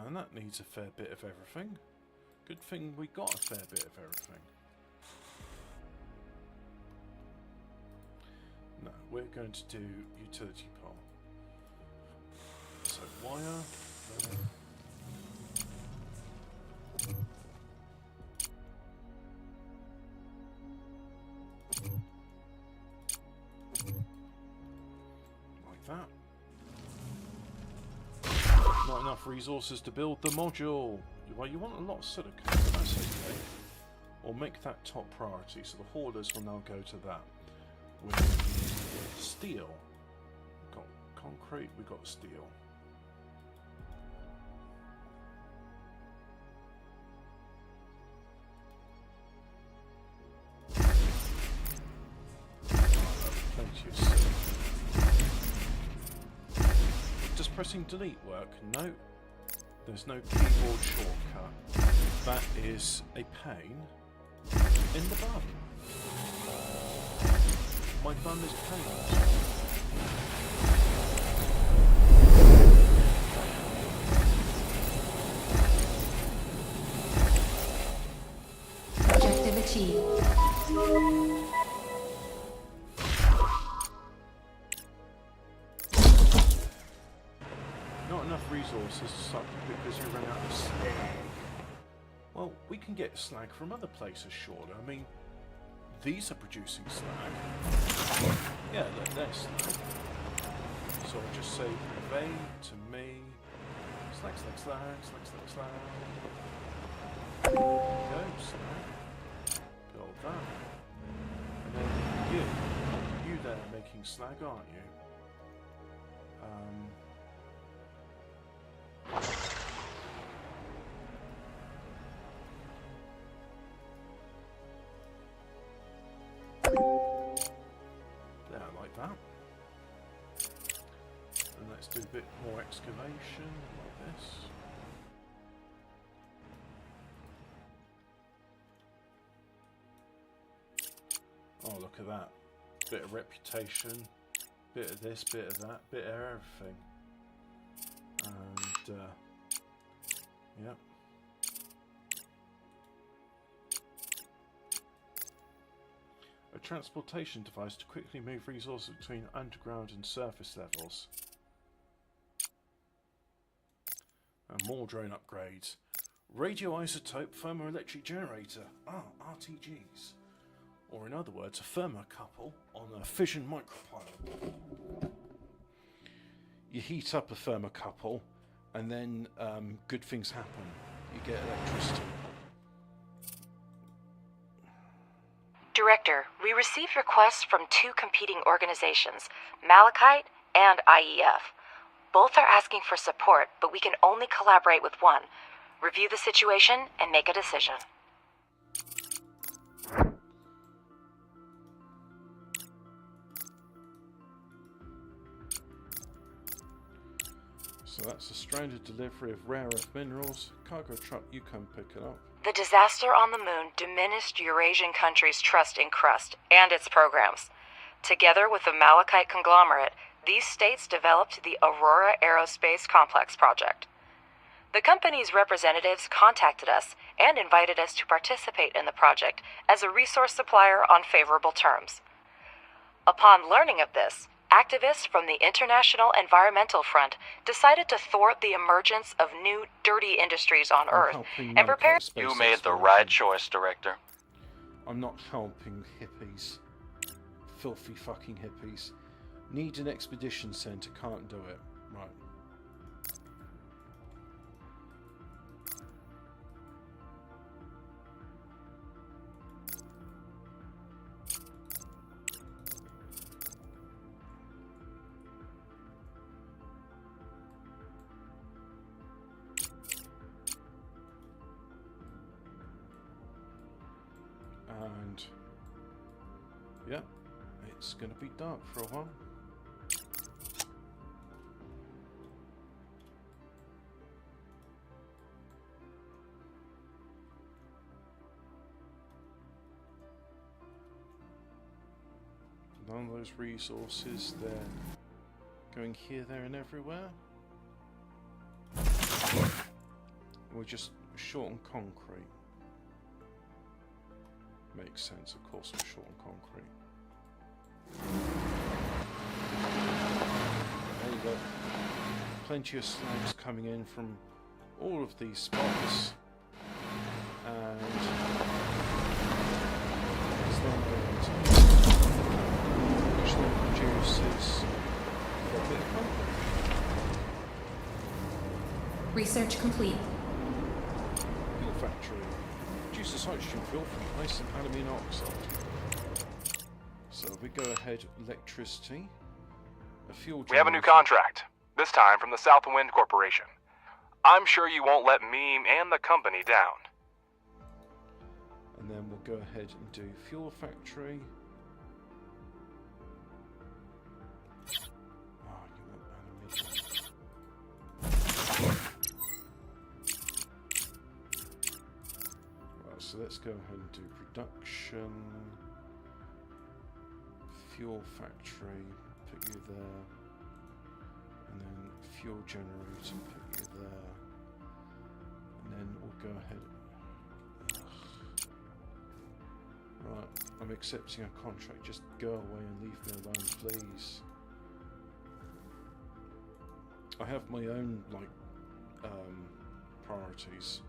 A: And that needs a fair bit of everything. Good thing we got a fair bit of everything. No, we're going to do utility pole. So wire. Like that. Not enough resources to build the module. Well, you want a lot of silicon, but that's okay. Or make that top priority, so the hoarders will now go to that. With steel. We've got concrete, we've got steel. Plenty of silicon. Does pressing delete work? No. There's no keyboard shortcut. That is a pain in the bum. My bum is pained.
E: Objective achieved.
A: Not enough resources because you ran out of slag. Well, we can get slag from other places, surely. I mean, these are producing slag. Yeah, they're slag. So I'll just say convey to me. Slag, slag, slag, slag, slag, slag. There we go, slag. Build that. And then you there making slag, aren't you? There, like that. And let's do a bit more excavation, like this. Oh, look at that. Bit of reputation, bit of this, bit of that, bit of everything. And, yep. A transportation device to quickly move resources between underground and surface levels. And more drone upgrades. Radioisotope thermoelectric generator. Ah, RTGs. Or in other words, a thermocouple on a fission micropilot. You heat up a thermocouple and then good things happen. You get electricity.
D: Director, we received requests from two competing organizations, Malachite and IEF. Both are asking for support, but we can only collaborate with one. Review the situation and make a decision.
A: So that's a stranded delivery of rare earth minerals. Cargo truck, you come pick it up.
D: The disaster on the moon diminished Eurasian countries' trust in Crust and its programs. Together with the Malachite conglomerate, these states developed the Aurora Aerospace Complex project. The company's representatives contacted us and invited us to participate in the project as a resource supplier on favorable terms. Upon learning of this, activists from the International Environmental Front decided to thwart the emergence of new, dirty industries on Earth and prepare.
G: You made the right choice, Director.
A: I'm not helping hippies. Filthy fucking hippies. Need an expedition center, can't do it. Right. And yeah, it's going to be dark for a while. None of those resources, they're going here, there and everywhere. We're just short on concrete. Makes sense, of course, we're short on concrete. There you go. Plenty of slags coming in from all of these spots. And it's then going to which then produces a bit of concrete.
E: Research complete.
A: Fuel factory. Produces hydrogen fuel from ice and aluminium oxide. So we go ahead, electricity, a fuel generator.
C: We have a new contract, this time from the Southwind Corporation. I'm sure you won't let me and the company down.
A: And then we'll go ahead and do fuel factory. Oh, you want aluminium. Right, so let's go ahead and do production. Fuel factory, put you there. And then fuel generator, put you there. And then we'll go ahead. Right, I'm accepting a contract. Just go away and leave me alone, please. I have my own, like, priorities.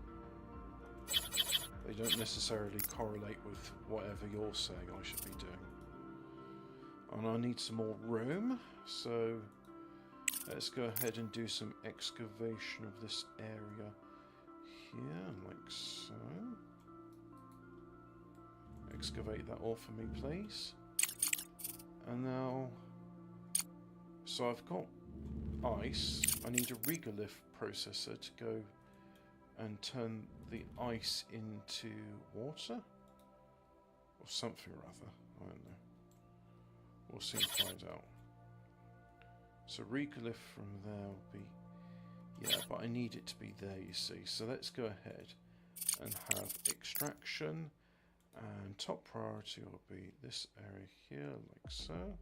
A: They don't necessarily correlate with whatever you're saying I should be doing. And I need some more room, so let's go ahead and do some excavation of this area here, like so. Excavate that all for me, please. And now, so I've got ice. I need a regolith processor to go and turn the ice into water or something or other. I don't know. We'll soon find out. So regolith from there will be, yeah, but I need it to be there, you see. So let's go ahead and have extraction, and top priority will be this area here, like so.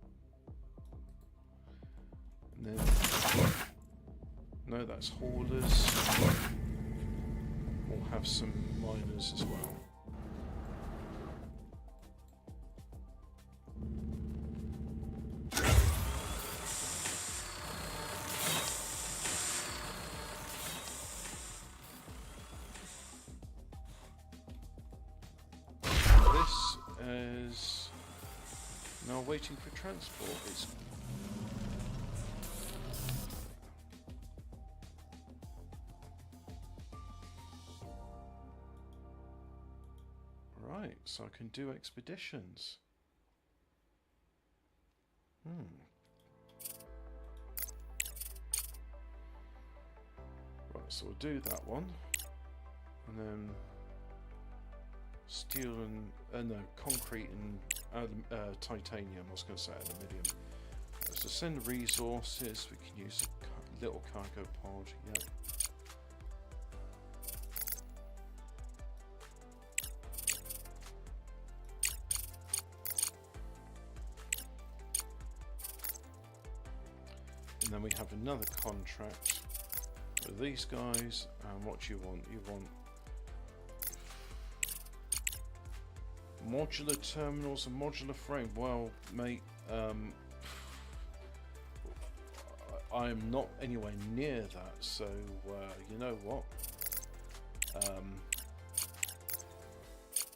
A: And then, no, that's haulers. We'll have some miners as well. Now waiting for transport. It's right, so I can do expeditions. Right, so we'll do that one, and then steel and no, concrete and titanium. I was going to say aluminium. So send resources. We can use Little cargo pod, yeah. And then we have another contract with these guys. And what do you want? You want modular terminals and modular frame. Well, mate, I am not anywhere near that, so you know what?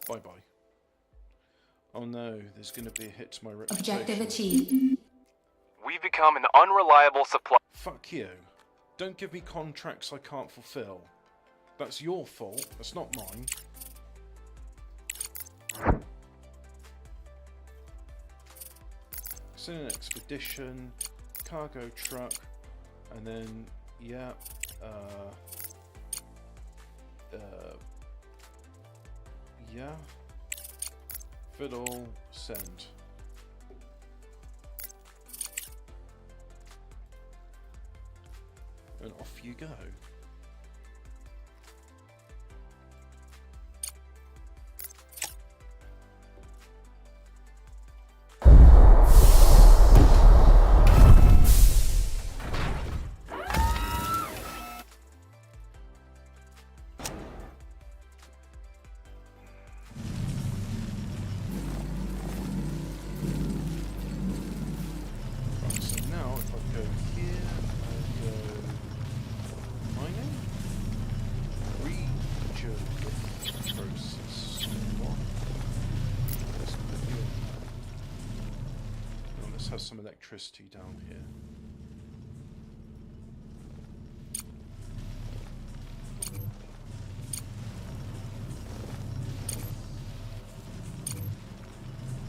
A: Bye bye. Oh no, there's going to be a hit to my reputation.
E: Objective achieved.
C: We've become an unreliable supply.
A: Fuck you. Don't give me contracts I can't fulfill. That's your fault, that's not mine. Send an expedition, cargo truck, and then, yeah, yeah, fiddle, send. And off you go. Right, so now if I go here and go mining, region process. What? Let's put you in. Now let's have some electricity down here.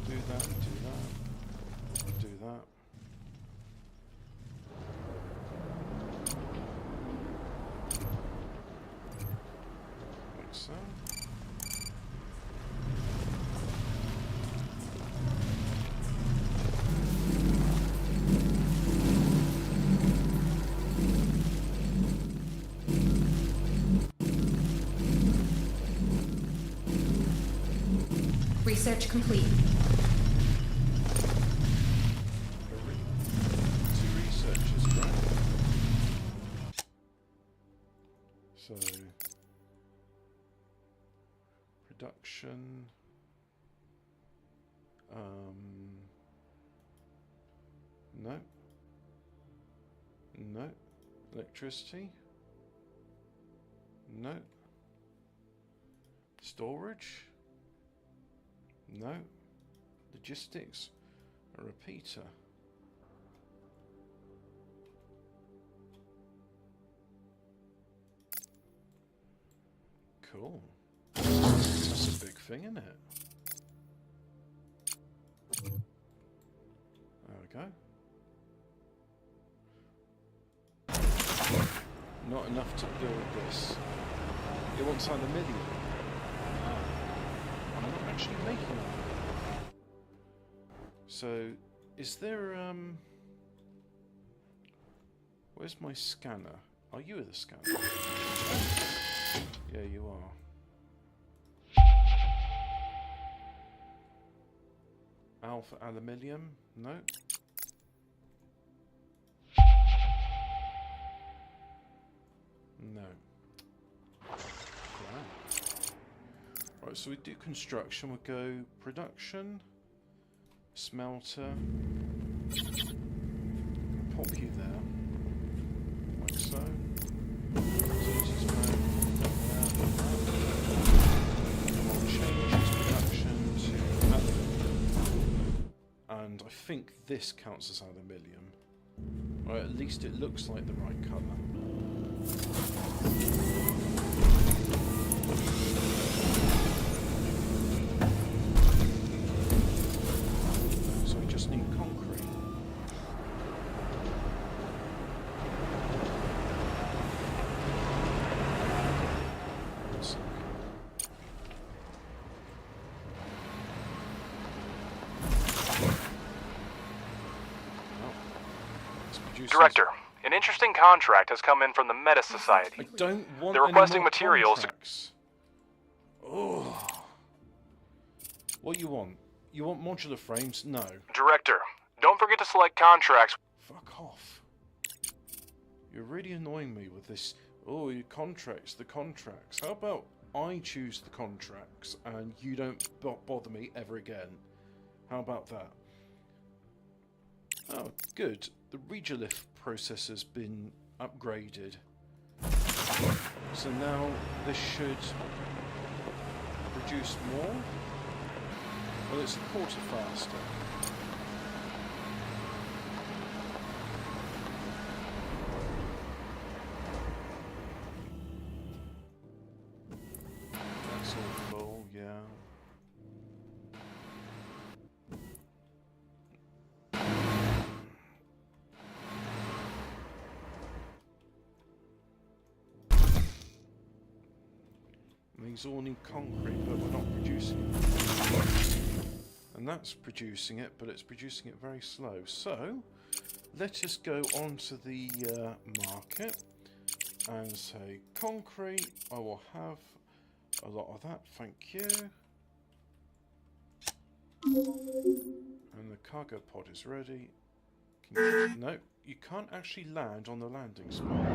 A: Do that, do that, do that. Like so.
E: Research complete.
A: Two researchers, right? So production. No. No. Electricity. No. Storage. No. Logistics. A repeater. Cool. That's a big thing, isn't it? There we go. Not enough to build this. It wants aluminium. I'm not actually making it. So, is there, where's my scanner? Are you the scanner? Yeah, you are. Alpha aluminium? No. No. Right, so we do construction, we'll go production, smelter, pop you there, like so. Utilities mode, I'll change its production to aluminium. And I think this counts as aluminium. Or at least it looks like the right colour. So we just need concrete. Let's produce
C: Director, An interesting contract has come in from the Meta
A: I
C: Society.
A: don't want
C: They're
A: any
C: requesting
A: more
C: materials to-
A: contracts. Oh. What you want? You want modular frames? No.
C: Director, don't forget to select contracts.
A: Fuck off. You're really annoying me with this. Oh, your contracts, the contracts. How about I choose the contracts and you don't bother me ever again? How about that? Oh, good. The regolith processor's been upgraded. So now this should produce more. Well, it's a quarter faster. That's all full, yeah. These all need concrete, but we're not producing it. And that's producing it, but it's producing it very slow. So, let us go onto the market and say concrete. I will have a lot of that, thank you. And the cargo pod is ready. No, you can't actually land on the landing spot.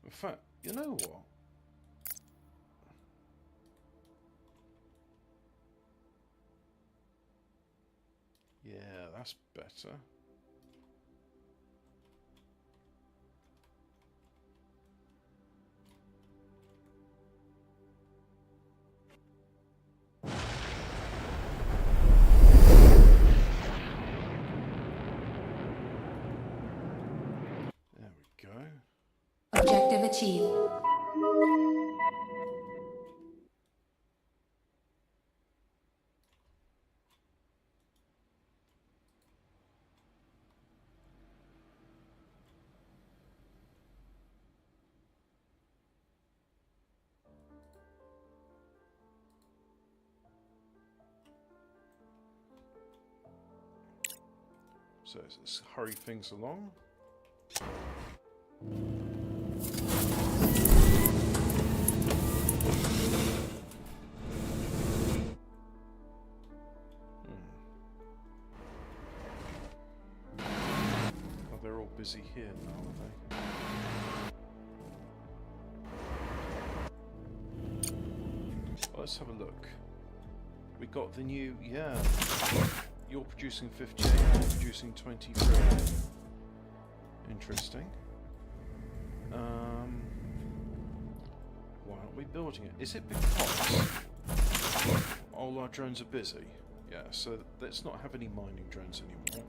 A: In fact, you know what? Yeah, that's better. There we go.
E: Objective achieved.
A: So let's hurry things along. Oh, they're all busy here now, are they? Well, let's have a look. We got the new, yeah. You're producing 58, I'm producing 23. Interesting. Why aren't we building it? Is it because all our drones are busy? Yeah, so let's not have any mining drones anymore.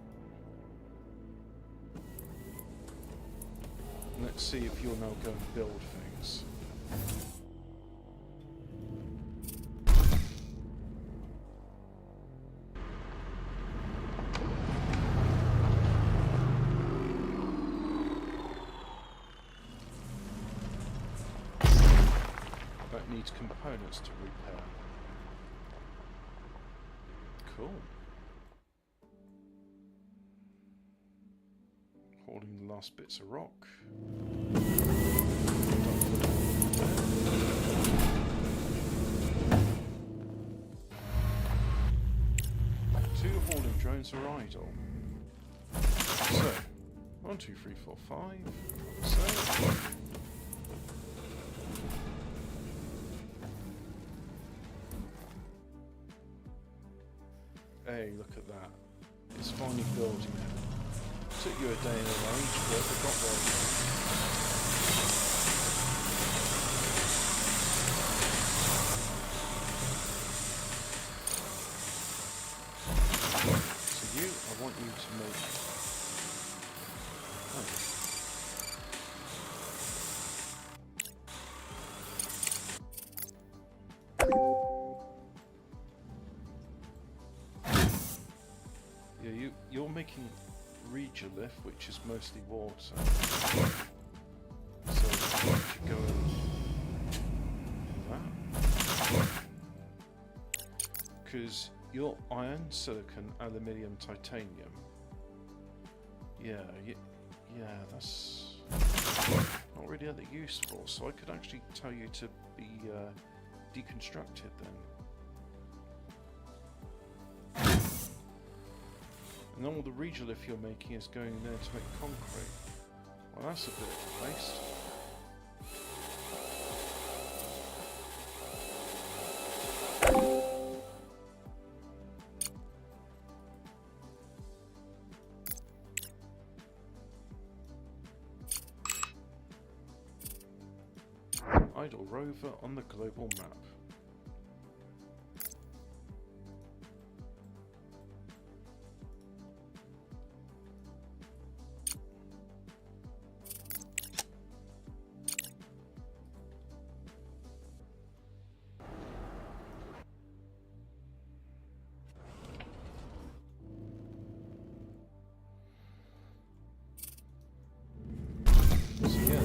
A: Let's see if you'll now go and build things. That needs components to repair. Cool. Holding the last bits of rock. Two hauling drones are idle. So, 1, 2, 3, 4, 5. So. Hey, look at that. It's finally building it. Took you a day and an age, but it got there. So you, I want you to make... Oh. You're making regolith, which is mostly water. So you should go in that. Because your iron, silicon, aluminium, titanium. Yeah, that's not really that useful. So I could actually tell you to be deconstructed then. And all the regolith you're making is going there to make concrete. Well, that's a bit of a waste. Idle rover on the global map.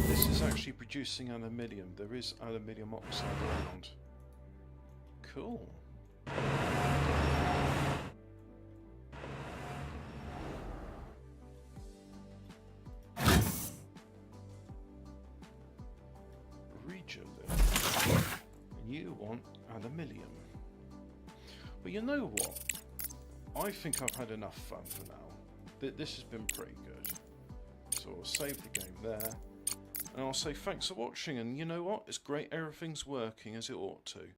A: This is actually producing aluminium. There is aluminium oxide around. Cool. Regolith. And you want aluminium. Well, you know what? I think I've had enough fun for now. This has been pretty good. So I'll save the game there. And I'll say thanks for watching, and you know what? It's great everything's working as it ought to.